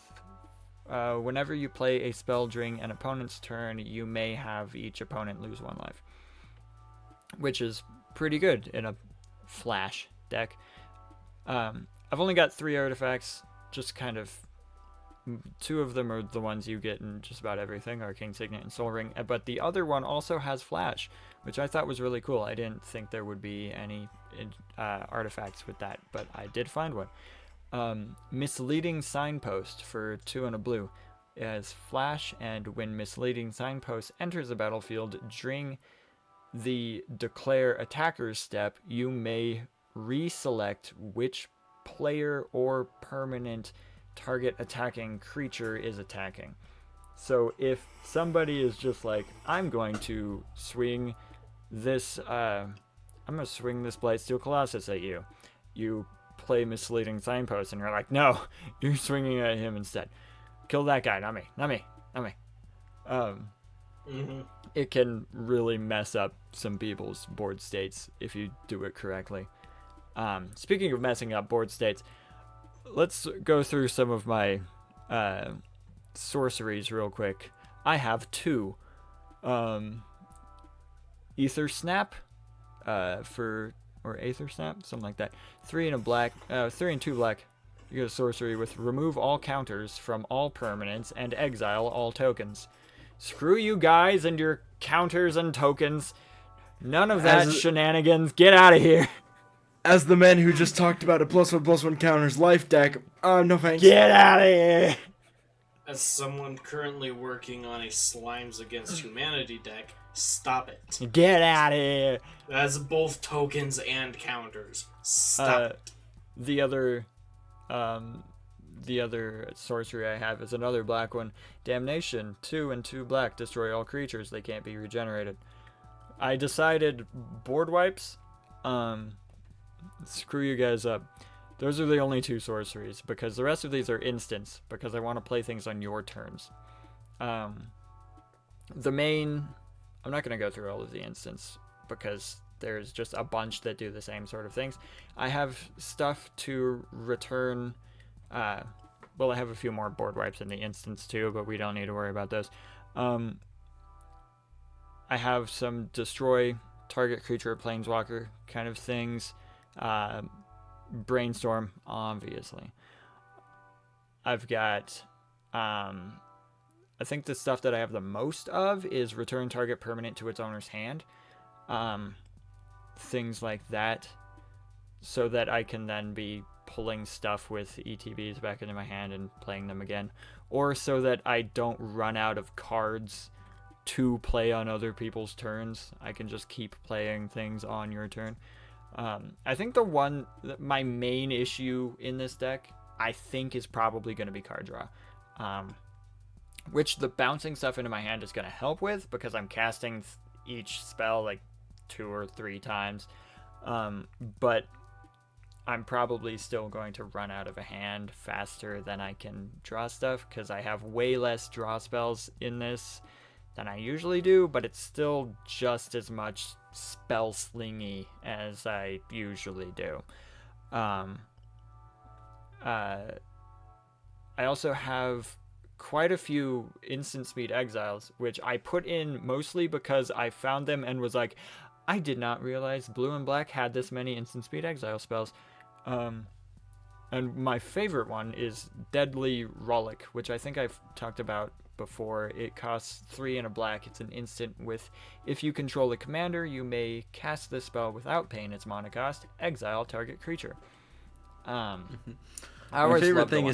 Speaker 1: whenever you play a spell during an opponent's turn, you may have each opponent lose 1 life, which is pretty good in a flash deck. I've only got 3 artifacts, just kind of 2 of them are the ones you get in just about everything, Arcane Signet and Soul Ring, but the other one also has flash, which I thought was really cool. I didn't think there would be any artifacts with that, but I did find one. Misleading Signpost for 2 and a blue. It has flash, and when Misleading Signpost enters the battlefield during the declare attacker's step, you may reselect which player or permanent target attacking creature is attacking. So if somebody is just like, I'm going to swing this Blightsteel Colossus at you, you play Misleading Signpost and you're like, no, you're swinging at him instead. Kill that guy, not me. It can really mess up some people's board states if you do it correctly. Speaking of messing up board states, let's go through some of my sorceries real quick. I have 2. Ether Snap, or Aether Snap, something like that. 3 and 2 black. You get a sorcery with remove all counters from all permanents and exile all tokens. Screw you guys and your counters and tokens. None of that shenanigans. Get out of here.
Speaker 4: As the man who just talked about a +1/+1 counters life deck, no thanks.
Speaker 1: Get out of here.
Speaker 3: As someone currently working on a Slimes Against Humanity deck, stop it.
Speaker 1: Get out of here.
Speaker 3: That's both tokens and counters. Stop it.
Speaker 1: The other sorcery I have is another black one. Damnation. 2 and 2 black. Destroy all creatures. They can't be regenerated. I decided board wipes. Screw you guys up. Those are the only 2 sorceries, because the rest of these are instants, because I want to play things on your turns. The main... I'm not going to go through all of the instants, because there's just a bunch that do the same sort of things. I have stuff to return... well, I have a few more board wipes in the instants too, but we don't need to worry about those. I have some destroy target creature or planeswalker kind of things. Brainstorm, obviously. I've got, I think the stuff that I have the most of is return target permanent to its owner's hand. Things like that, so that I can then be pulling stuff with ETBs back into my hand and playing them again, or so that I don't run out of cards to play on other people's turns. I can just keep playing things on your turn. I think my main issue in this deck, I think, is probably going to be card draw, which the bouncing stuff into my hand is going to help with, because I'm casting each spell like 2 or 3 times, but I'm probably still going to run out of a hand faster than I can draw stuff, because I have way less draw spells in this than I usually do, but it's still just as much spell slingy as I usually do. I also have quite a few instant speed exiles, which I put in mostly because I found them and was like, I did not realize blue and black had this many instant speed exile spells. And my favorite one is Deadly Rollick, which I think I've talked about before. It costs 3 and a black. It's an instant with, if you control the commander, you may cast this spell without paying its mana cost. Exile target creature. My
Speaker 4: favorite thing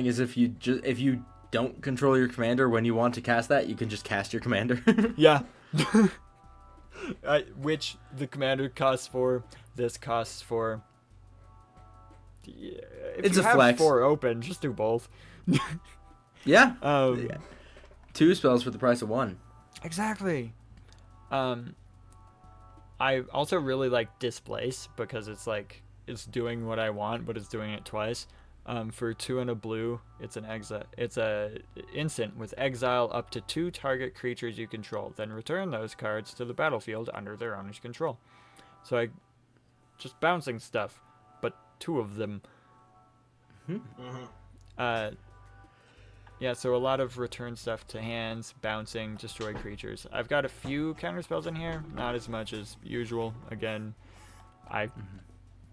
Speaker 4: is if you don't control your commander when you want to cast that, you can just cast your commander.
Speaker 1: Yeah. Which the commander costs 4. This costs 4. Yeah,
Speaker 4: it's a flex.
Speaker 1: 4 open, just do both.
Speaker 4: Yeah. 2 spells for the price of 1.
Speaker 1: Exactly. I also really like Displace, because it's like, it's doing what I want, but it's doing it twice. For 2 and a blue, it's a instant with exile up to 2 target creatures you control, then return those cards to the battlefield under their owner's control. So I just bouncing stuff, but 2 of them. Yeah, so a lot of return stuff to hands, bouncing, destroy creatures. I've got a few counter spells in here, not as much as usual. Again,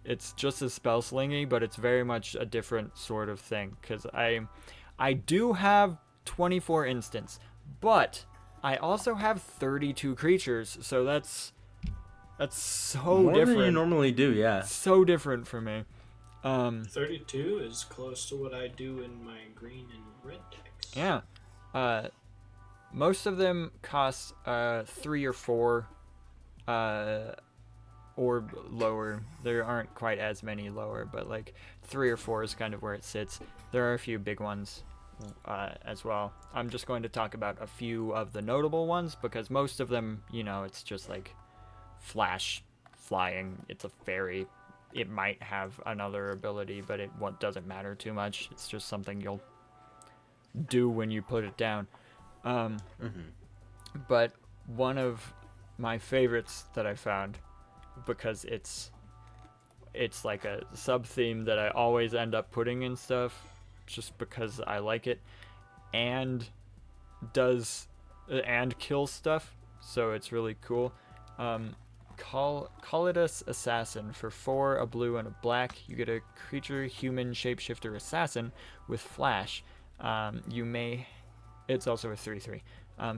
Speaker 1: it's just as spell slingy, but it's very much a different sort of thing, because I do have 24 instants, but I also have 32 creatures, so that's so
Speaker 4: more
Speaker 1: different.
Speaker 4: than you normally do, yeah.
Speaker 1: So different for me.
Speaker 3: 32 is close to what I do in my green and red decks.
Speaker 1: Yeah. Most of them cost 3 or 4 or lower. There aren't quite as many lower, but like 3 or 4 is kind of where it sits. There are a few big ones as well. I'm just going to talk about a few of the notable ones, because most of them, it's just like flash flying. It's a fairy. It might have another ability, but it doesn't matter too much. It's just something you'll do when you put it down. But one of my favorites that I found, because it's like a sub-theme that I always end up putting in stuff just because I like it, and kills stuff, so it's really cool. Call it us assassin. For 4, a blue and a black, you get a creature human shapeshifter assassin with flash. It's also a 3/3.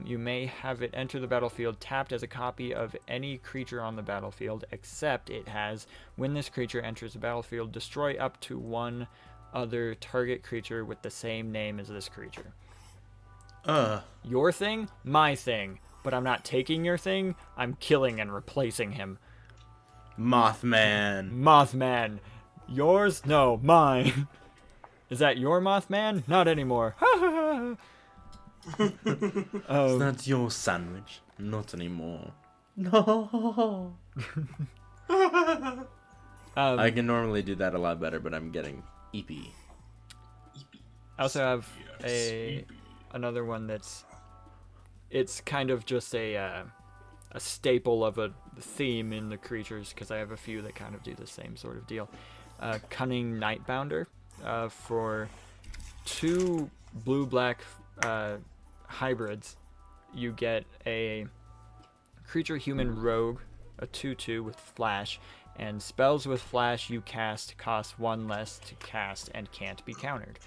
Speaker 1: You may have it enter the battlefield tapped as a copy of any creature on the battlefield, except it has, when this creature enters the battlefield, destroy up to 1 other target creature with the same name as this creature. Your thing, my thing. But I'm not taking your thing, I'm killing and replacing him.
Speaker 2: Mothman.
Speaker 1: Yours? No, mine. Is that your Mothman? Not anymore.
Speaker 2: It's not your sandwich. Not anymore. No. I can normally do that a lot better, but I'm getting eepy.
Speaker 1: I also have another one that's... It's kind of just a staple of a theme in the creatures, because I have a few that kind of do the same sort of deal. Cunning Nightbounder. For 2 blue-black hybrids, you get a creature human rogue, a 2/2 with flash, and spells with flash you cast cost 1 less to cast and can't be countered.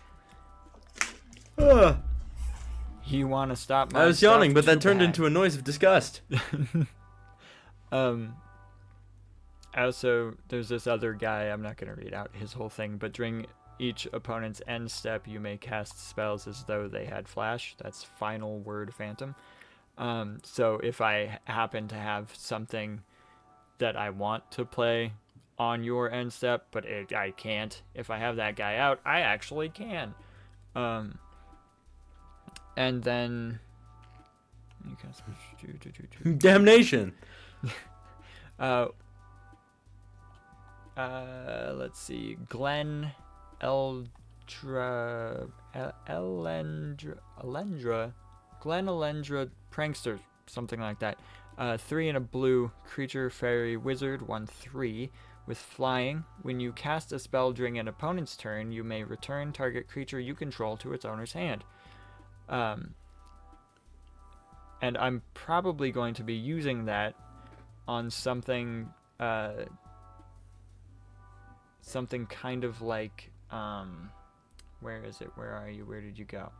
Speaker 1: You want to stop my
Speaker 2: I was yawning, but that
Speaker 1: too
Speaker 2: turned
Speaker 1: bad.
Speaker 2: into a noise of disgust.
Speaker 1: Also, there's this other guy, I'm not going to read out his whole thing, but during each opponent's end step, you may cast spells as though they had flash. That's Final Word Phantom. So if I happen to have something that I want to play on your end step, but I can't, if I have that guy out, I actually can. And then...
Speaker 2: Damnation.
Speaker 1: Let's see. Glen Elendra Prankster, something like that. 3 and a blue, creature, fairy, wizard, 1/3 with flying. When you cast a spell during an opponent's turn, you may return target creature you control to its owner's hand. And I'm probably going to be using that on something kind of like, where is it? Where are you? Where did you go?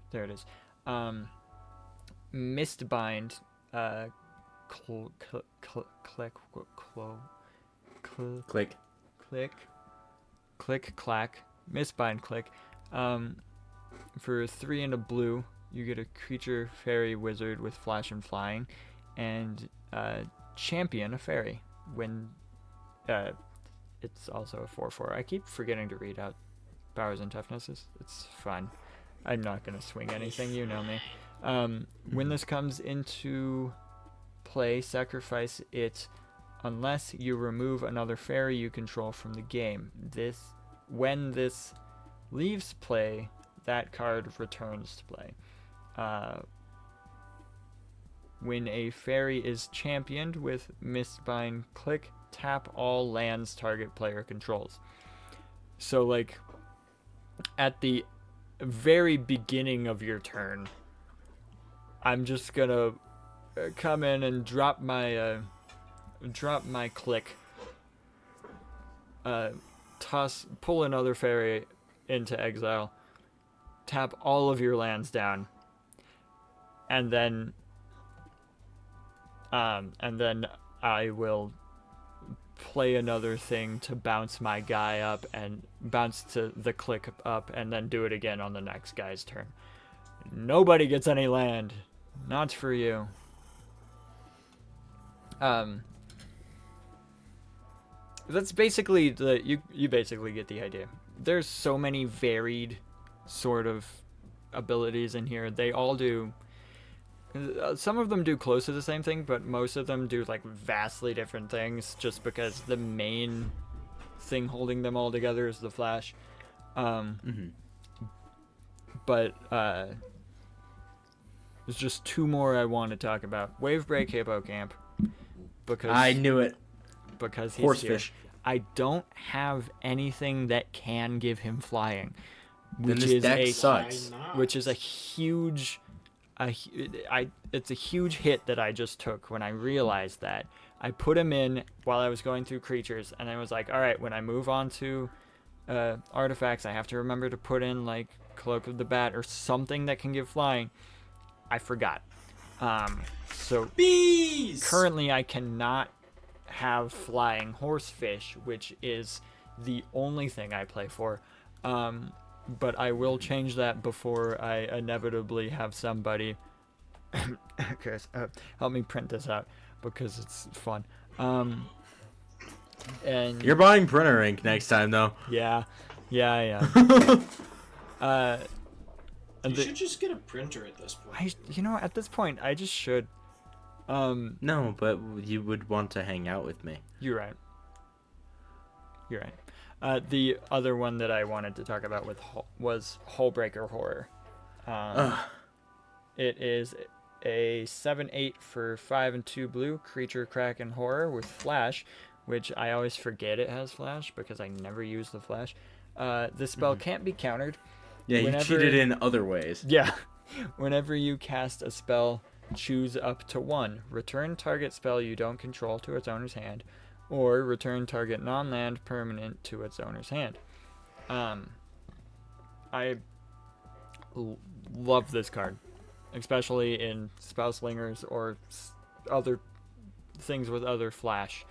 Speaker 1: There it is. Mistbind, click, clack, Mistbind, click. For 3 and a blue, you get a creature, fairy, wizard with flash and flying, and champion, a fairy. When it's also a 4/4. I keep forgetting to read out powers and toughnesses. It's fine. I'm not gonna swing anything. You know me. When this comes into play, sacrifice it unless you remove another fairy you control from the game. When this leaves play, that card returns to play. When a fairy is championed with Mistbind, click, tap all lands target player controls. So, like, at the very beginning of your turn, I'm just gonna come in and drop my click, pull another fairy into exile, tap all of your lands down, and then I will play another thing to bounce my guy up and bounce to the click up, and then do it again on the next guy's turn. Nobody gets any land. Not for you. That's basically you basically get the idea. There's so many varied sort of abilities in here. They all do, some of them do close to the same thing, but most of them do like vastly different things, just because the main thing holding them all together is the flash. But there's just 2 more I want to talk about. Wavebreak Hippocamp, because
Speaker 2: I knew it.
Speaker 1: Because he's
Speaker 2: Horsefish.
Speaker 1: here. I don't have anything that can give him flying,
Speaker 2: Then this deck sucks.
Speaker 3: Why not?
Speaker 1: which is a huge it's a huge hit that I just took when I realized that. I put him in while I was going through creatures, and I was like, all right, when I move on to artifacts, I have to remember to put in like Cloak of the Bat or something that can give flying. I forgot. So
Speaker 3: Bees!
Speaker 1: currently I cannot have flying horsefish, which is the only thing I play for. But I will change that before I inevitably have somebody Chris, help me print this out because it's fun. And
Speaker 4: You're buying printer ink next time, though.
Speaker 1: yeah.
Speaker 3: You should just get a printer at this point.
Speaker 1: At this point, I just should.
Speaker 4: No, but you would want to hang out with me.
Speaker 1: You're right. The other one that I wanted to talk about was Hullbreaker Horror. It is a 7/8 for 5 and 2 blue creature Kraken Horror with Flash, which I always forget it has Flash because I never use the Flash. This spell can't be countered.
Speaker 4: Yeah, you cheated in other ways.
Speaker 1: Yeah. Whenever you cast a spell, choose up to 1. Return target spell you don't control to its owner's hand, or return target non-land permanent to its owner's hand. I love this card, especially in Spell Slingers or other things with other flash.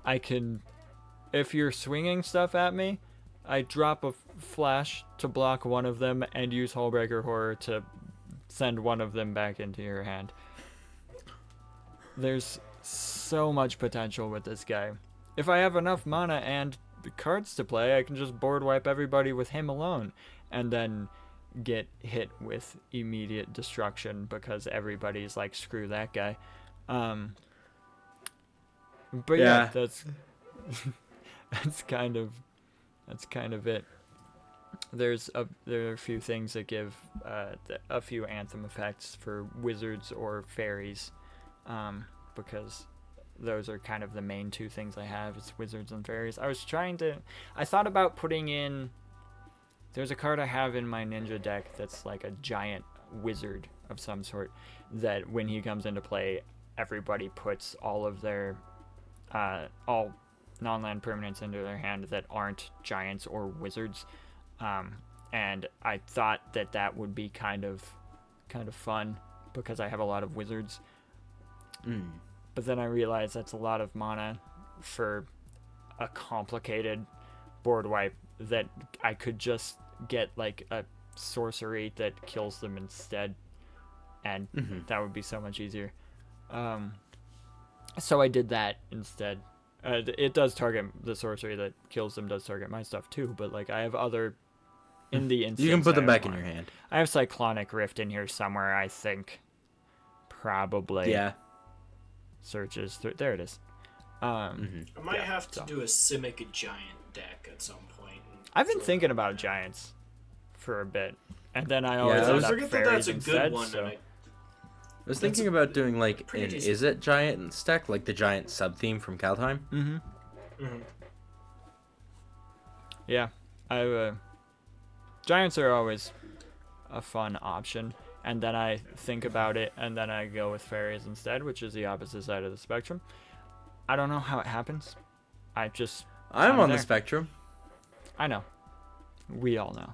Speaker 1: If you're swinging stuff at me, I drop a flash to block one of them and use Hullbreaker Horror to send one of them back into your hand. There's so much potential with this guy. If I have enough mana and the cards to play, I can just board wipe everybody with him alone and then get hit with immediate destruction because everybody's like, screw that guy. But yeah, that's kind of it. There are a few things that give a few anthem effects for wizards or fairies, because those are kind of the main two things I have. It's wizards and fairies. I thought about putting in. There's a card I have in my ninja deck that's like a giant wizard of some sort. That when he comes into play, everybody puts all of their all non-land permanents into their hand that aren't giants or wizards. And I thought that would be kind of fun because I have a lot of wizards. But then I realized that's a lot of mana for a complicated board wipe that I could just get like a sorcery that kills them instead, and that would be so much easier. So I did that instead. It does target the sorcery that kills them, does target my stuff too, but like I have other in the instance.
Speaker 4: You can put them back in your hand.
Speaker 1: I have Cyclonic Rift in here somewhere, I think. Probably.
Speaker 4: Yeah.
Speaker 1: Searches. There it is.
Speaker 3: I might have to do a Simic Giant deck at some point.
Speaker 1: I've been thinking about giants for a bit, and then I always
Speaker 3: I
Speaker 1: end up
Speaker 3: forget that
Speaker 1: fairies
Speaker 3: that's a
Speaker 1: instead.
Speaker 3: good one.
Speaker 1: So.
Speaker 3: And
Speaker 4: I was thinking about doing like an Is It Giant stack, like the giant sub-theme from Kaldheim.
Speaker 1: Yeah. Giants are always a fun option, and then I think about it, and then I go with fairies instead, which is the opposite side of the spectrum. I don't know how it happens.
Speaker 4: I'm on
Speaker 1: there.
Speaker 4: the spectrum.
Speaker 1: I know. We all know.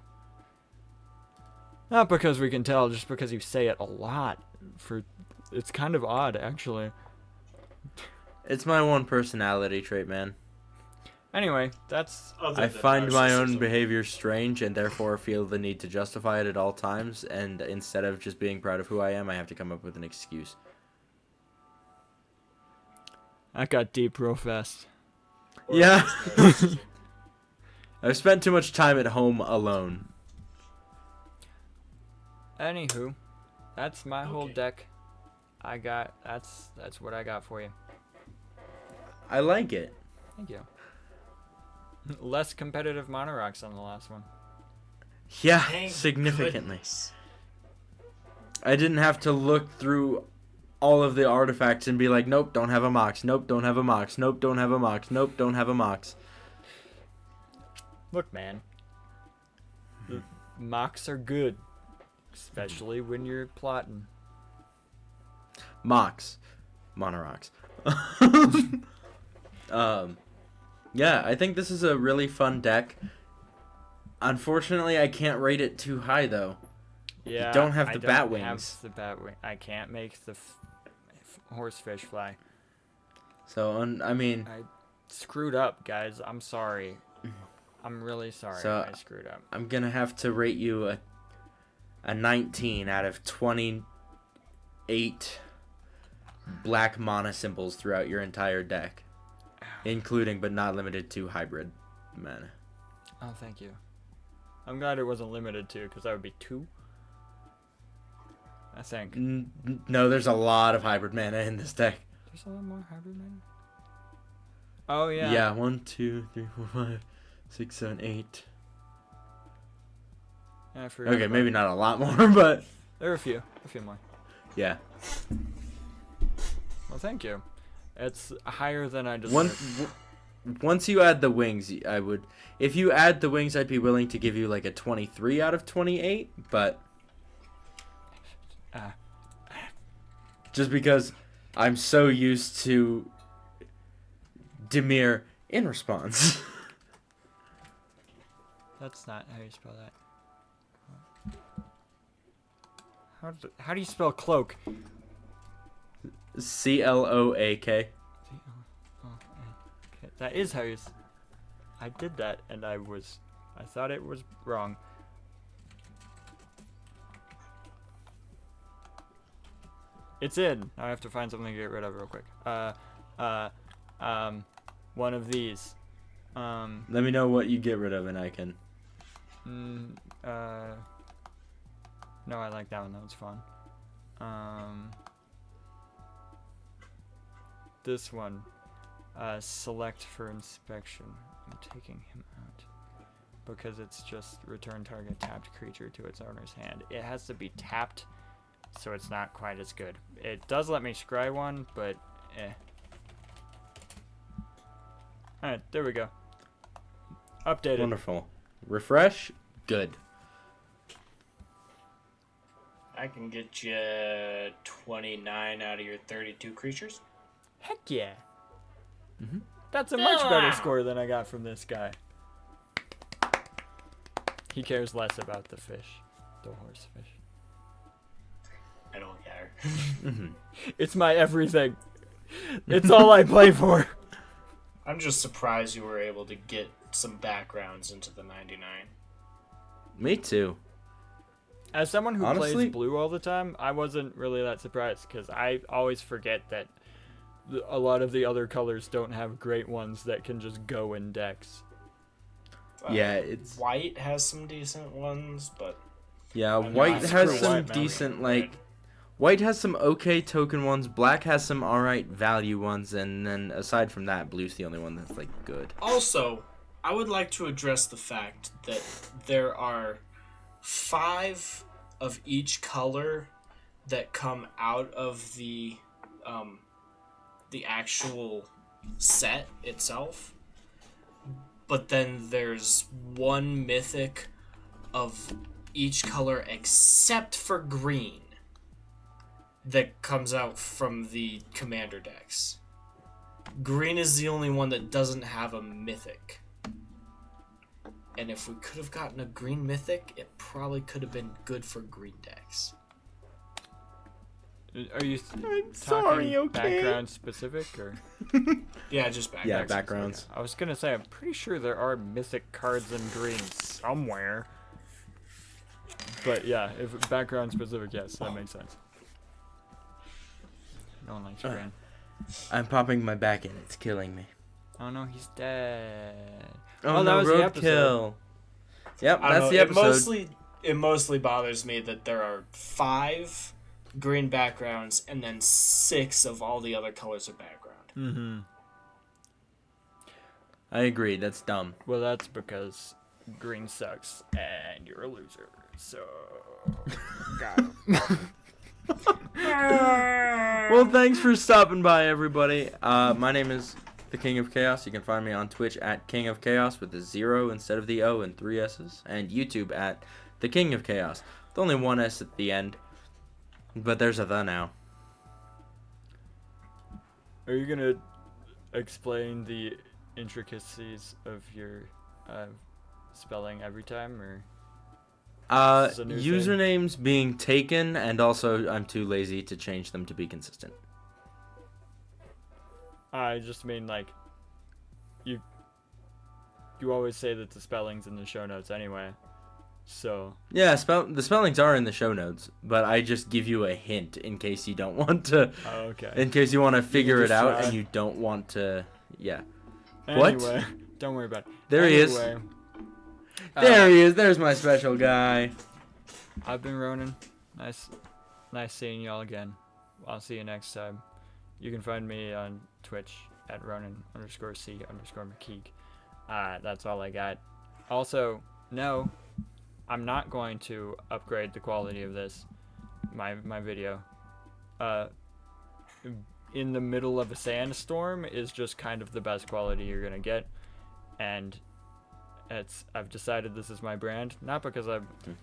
Speaker 1: Not because we can tell, just because you say it a lot. It's kind of odd, actually.
Speaker 4: It's my one personality trait, man.
Speaker 1: Anyway, that's...
Speaker 4: I find my own behavior strange and therefore feel the need to justify it at all times, and instead of just being proud of who I am, I have to come up with an excuse.
Speaker 1: That got deep real fast.
Speaker 4: Yeah. I've spent too much time at home alone.
Speaker 1: Anywho, that's my whole deck. That's what I got for you.
Speaker 4: I like it.
Speaker 1: Thank you. Less competitive Monorox than the last one.
Speaker 4: Yeah,
Speaker 3: Thank
Speaker 4: significantly.
Speaker 3: goodness.
Speaker 4: I didn't have to look through all of the artifacts and be like, nope, don't have a Mox. Nope, don't have a Mox. Nope, don't have a Mox. Nope, don't have a Mox.
Speaker 1: Look, man. The mocks are good. Especially when you're plotting.
Speaker 4: Mox. Monorox. Yeah, I think this is a really fun deck. Unfortunately, I can't rate it too high, though.
Speaker 1: Yeah,
Speaker 4: You don't have the bat
Speaker 1: have
Speaker 4: wings.
Speaker 1: the bat wing. I can't make the horsefish fly.
Speaker 4: So, I mean...
Speaker 1: I screwed up, guys. I'm sorry. I'm really sorry.
Speaker 4: So,
Speaker 1: I screwed up.
Speaker 4: I'm gonna have to rate you a 19 out of 28 black mana symbols throughout your entire deck, including but not limited to hybrid mana.
Speaker 1: Oh, thank you. I'm glad it wasn't limited to, because that would be 2. I think.
Speaker 4: No, there's a lot of hybrid mana in this deck.
Speaker 1: There's a lot more hybrid mana? Oh, yeah.
Speaker 4: Yeah, 1, 2, 3, 4, 5, 6, 7, 8.
Speaker 1: Yeah, I forgot
Speaker 4: Okay,
Speaker 1: about
Speaker 4: maybe
Speaker 1: it.
Speaker 4: not a lot more, but
Speaker 1: There are a few more.
Speaker 4: yeah.
Speaker 1: Well, thank you. It's higher than I deserve.
Speaker 4: Once you add the wings, I would. If you add the wings, I'd be willing to give you like a 23 out of 28, but just because I'm so used to Demir in response.
Speaker 1: That's not how you spell that. How do you spell cloak?
Speaker 4: CLOAK.
Speaker 1: Okay. That is how you. I did that, and I thought it was wrong. It's in. Now I have to find something to get rid of real quick. One of these.
Speaker 4: Let me know what you get rid of, and I can.
Speaker 1: No, I like that one. That was fun. This one. Select for inspection. I'm taking him out because it's just return target tapped creature to its owner's hand. It has to be tapped, so it's not quite as good. It does let me scry one, but Alright, there we go. Updated.
Speaker 4: Wonderful. Refresh. Good.
Speaker 3: I can get you 29 out of your 32 creatures.
Speaker 1: Heck yeah.
Speaker 4: Mhm.
Speaker 1: That's a much better score than I got from this guy. He cares less about the fish. The horse fish.
Speaker 3: I don't care.
Speaker 1: It's my everything. It's all I play for.
Speaker 3: I'm just surprised you were able to get some backgrounds into the 99.
Speaker 4: Me too.
Speaker 1: As someone who
Speaker 4: Honestly-
Speaker 1: plays blue all the time, I wasn't really that surprised because I always forget that a lot of the other colors don't have great ones that can just go in decks.
Speaker 4: Yeah, it's
Speaker 3: White has some decent ones, but
Speaker 4: yeah.
Speaker 3: I'm
Speaker 4: White
Speaker 3: not
Speaker 4: has
Speaker 3: screw
Speaker 4: some
Speaker 3: white, man.
Speaker 4: decent like. White has some okay token ones. Black has some alright value ones, and then aside from that, blue's the only one that's like good.
Speaker 3: also, I would like to address the fact that there are 5 of each color that come out of the actual set itself, but then there's 1 mythic of each color except for green that comes out from the commander decks. Green is the only one that doesn't have a mythic. And if we could have gotten a green mythic, it probably could have been good for green decks.
Speaker 1: Are you
Speaker 4: I'm sorry, okay?
Speaker 1: background specific or?
Speaker 3: Yeah, just backgrounds.
Speaker 4: Yeah, backgrounds.
Speaker 1: I was gonna say I'm pretty sure there are mythic cards in green somewhere. But yeah, if background specific, yes, that makes sense. No one likes green.
Speaker 4: I'm popping my back in. It's killing me.
Speaker 1: Oh no, he's dead.
Speaker 4: Oh,
Speaker 1: that
Speaker 4: no,
Speaker 1: was the episode.
Speaker 4: roadkill. Yep,
Speaker 3: I don't
Speaker 4: that's
Speaker 3: know,
Speaker 4: the episode.
Speaker 3: It mostly bothers me that there are 5 green backgrounds and then 6 of all the other colors of background.
Speaker 1: Mm-hmm.
Speaker 4: I agree. That's dumb.
Speaker 1: Well, that's because green sucks and you're a loser. So, got him.
Speaker 4: Well, thanks for stopping by, everybody. My name is the King of Chaos. You can find me on Twitch at King of Chaos with a 0 instead of the O and 3 S's, and YouTube at the King of Chaos. With only 1 S at the end, but there's a the now.
Speaker 1: Are you gonna explain the intricacies of your spelling every time, or? This is a new thing?
Speaker 4: Usernames being taken, and also I'm too lazy to change them to be consistent.
Speaker 1: I just mean like, you always say that the spelling's in the show notes anyway, so.
Speaker 4: Yeah, the spellings are in the show notes, but I just give you a hint in case you don't want to.
Speaker 1: Oh, okay.
Speaker 4: In case you want to figure it
Speaker 1: just
Speaker 4: out
Speaker 1: try.
Speaker 4: and you don't want to. Yeah.
Speaker 1: Anyway, don't worry about it.
Speaker 4: There he is. There he is. There's my special guy.
Speaker 1: I've been Ronan. Nice seeing y'all again. I'll see you next time. You can find me on Twitch at Ronan_C_McKeek. That's all I got. Also, no, I'm not going to upgrade the quality of this, my video. In the middle of a sandstorm is just kind of the best quality you're gonna get, and I've decided this is my brand,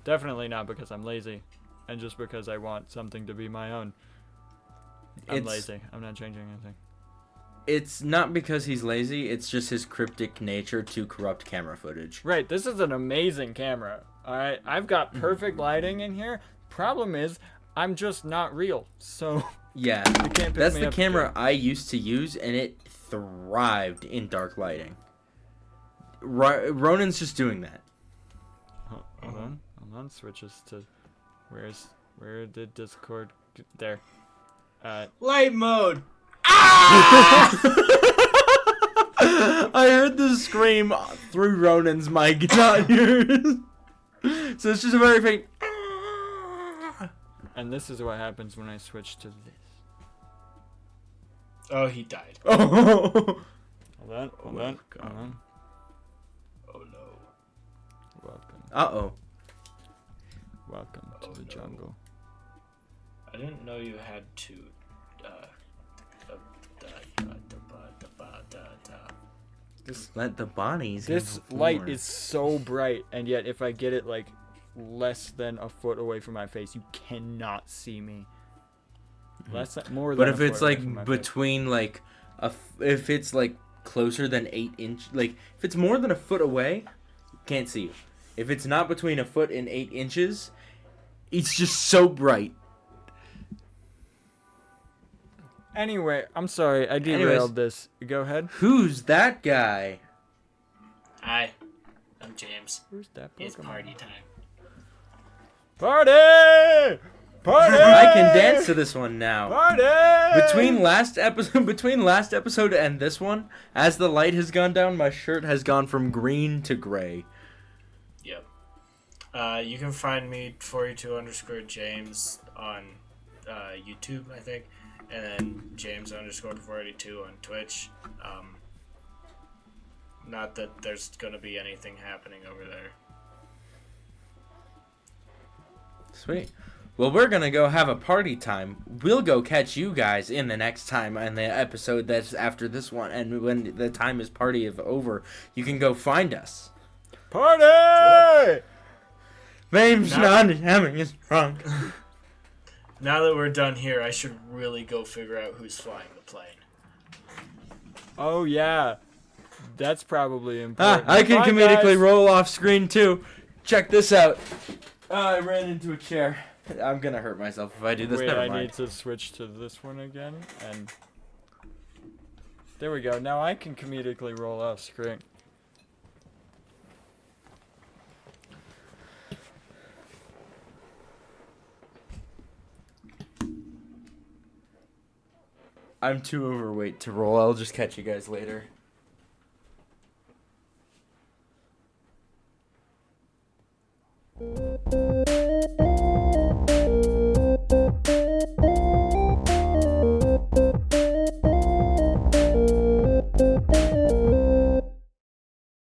Speaker 1: definitely not because I'm lazy, and just because I want something to be my own. I'm lazy. I'm not changing anything.
Speaker 4: It's not because he's lazy, it's just his cryptic nature to corrupt camera footage.
Speaker 1: Right, this is an amazing camera. Alright, I've got perfect lighting in here. Problem is, I'm just not real, so
Speaker 4: Yeah,
Speaker 1: you can't pick
Speaker 4: that's
Speaker 1: me
Speaker 4: the
Speaker 1: up
Speaker 4: camera
Speaker 1: again.
Speaker 4: I used to use, and it thrived in dark lighting. Ronan's just doing that.
Speaker 1: Hold on, switches to, where did Discord, there.
Speaker 3: Light mode.
Speaker 4: I heard the scream through Ronan's mic, not yours. So it's just a very faint.
Speaker 1: And this is what happens when I switch to this.
Speaker 3: Oh, he died.
Speaker 4: Oh.
Speaker 1: Hold on.
Speaker 3: Oh no.
Speaker 1: Welcome to the jungle.
Speaker 3: I didn't know you had to.
Speaker 4: Let the bodies.
Speaker 1: This light is so bright, and yet if I get it like less than a foot away from my face, you cannot see me. More than.
Speaker 4: But
Speaker 1: a
Speaker 4: if
Speaker 1: foot
Speaker 4: it's
Speaker 1: away
Speaker 4: like
Speaker 1: from my face.
Speaker 4: between like if it's like closer than 8 inch, like if it's more than a foot away, can't see you. If it's not between a foot and 8 inches, it's just so bright.
Speaker 1: Anyway, I'm sorry, I derailed this. Go ahead.
Speaker 4: Who's that guy?
Speaker 3: Hi, I'm James.
Speaker 1: Who's that
Speaker 3: It's
Speaker 1: Pokemon?
Speaker 3: party time.
Speaker 1: Party! Party!
Speaker 4: I can dance to this one now.
Speaker 1: Party!
Speaker 4: Between last episode and this one, as the light has gone down, my shirt has gone from green to gray.
Speaker 3: Yep. You can find me 42_James on YouTube, I think, and then James_482 on Twitch. Not that there's gonna be anything happening over there.
Speaker 4: Sweet. Well, we're gonna go have a party time. We'll go catch you guys in the next time in the episode that's after this one. And when the time is party of over, you can go find us.
Speaker 1: Party!
Speaker 4: Name's not having is drunk.
Speaker 3: Now that we're done here, I should really go figure out who's flying the plane.
Speaker 1: Oh, yeah. That's probably important.
Speaker 4: I can
Speaker 1: Bye,
Speaker 4: comedically
Speaker 1: guys.
Speaker 4: roll off screen too. Check this out. I ran into a chair. I'm gonna hurt myself if I do this.
Speaker 1: Wait,
Speaker 4: Never
Speaker 1: I
Speaker 4: mind.
Speaker 1: need to switch to this one again, and there we go. Now I can comedically roll off screen.
Speaker 4: I'm too overweight to roll. I'll just catch you guys later.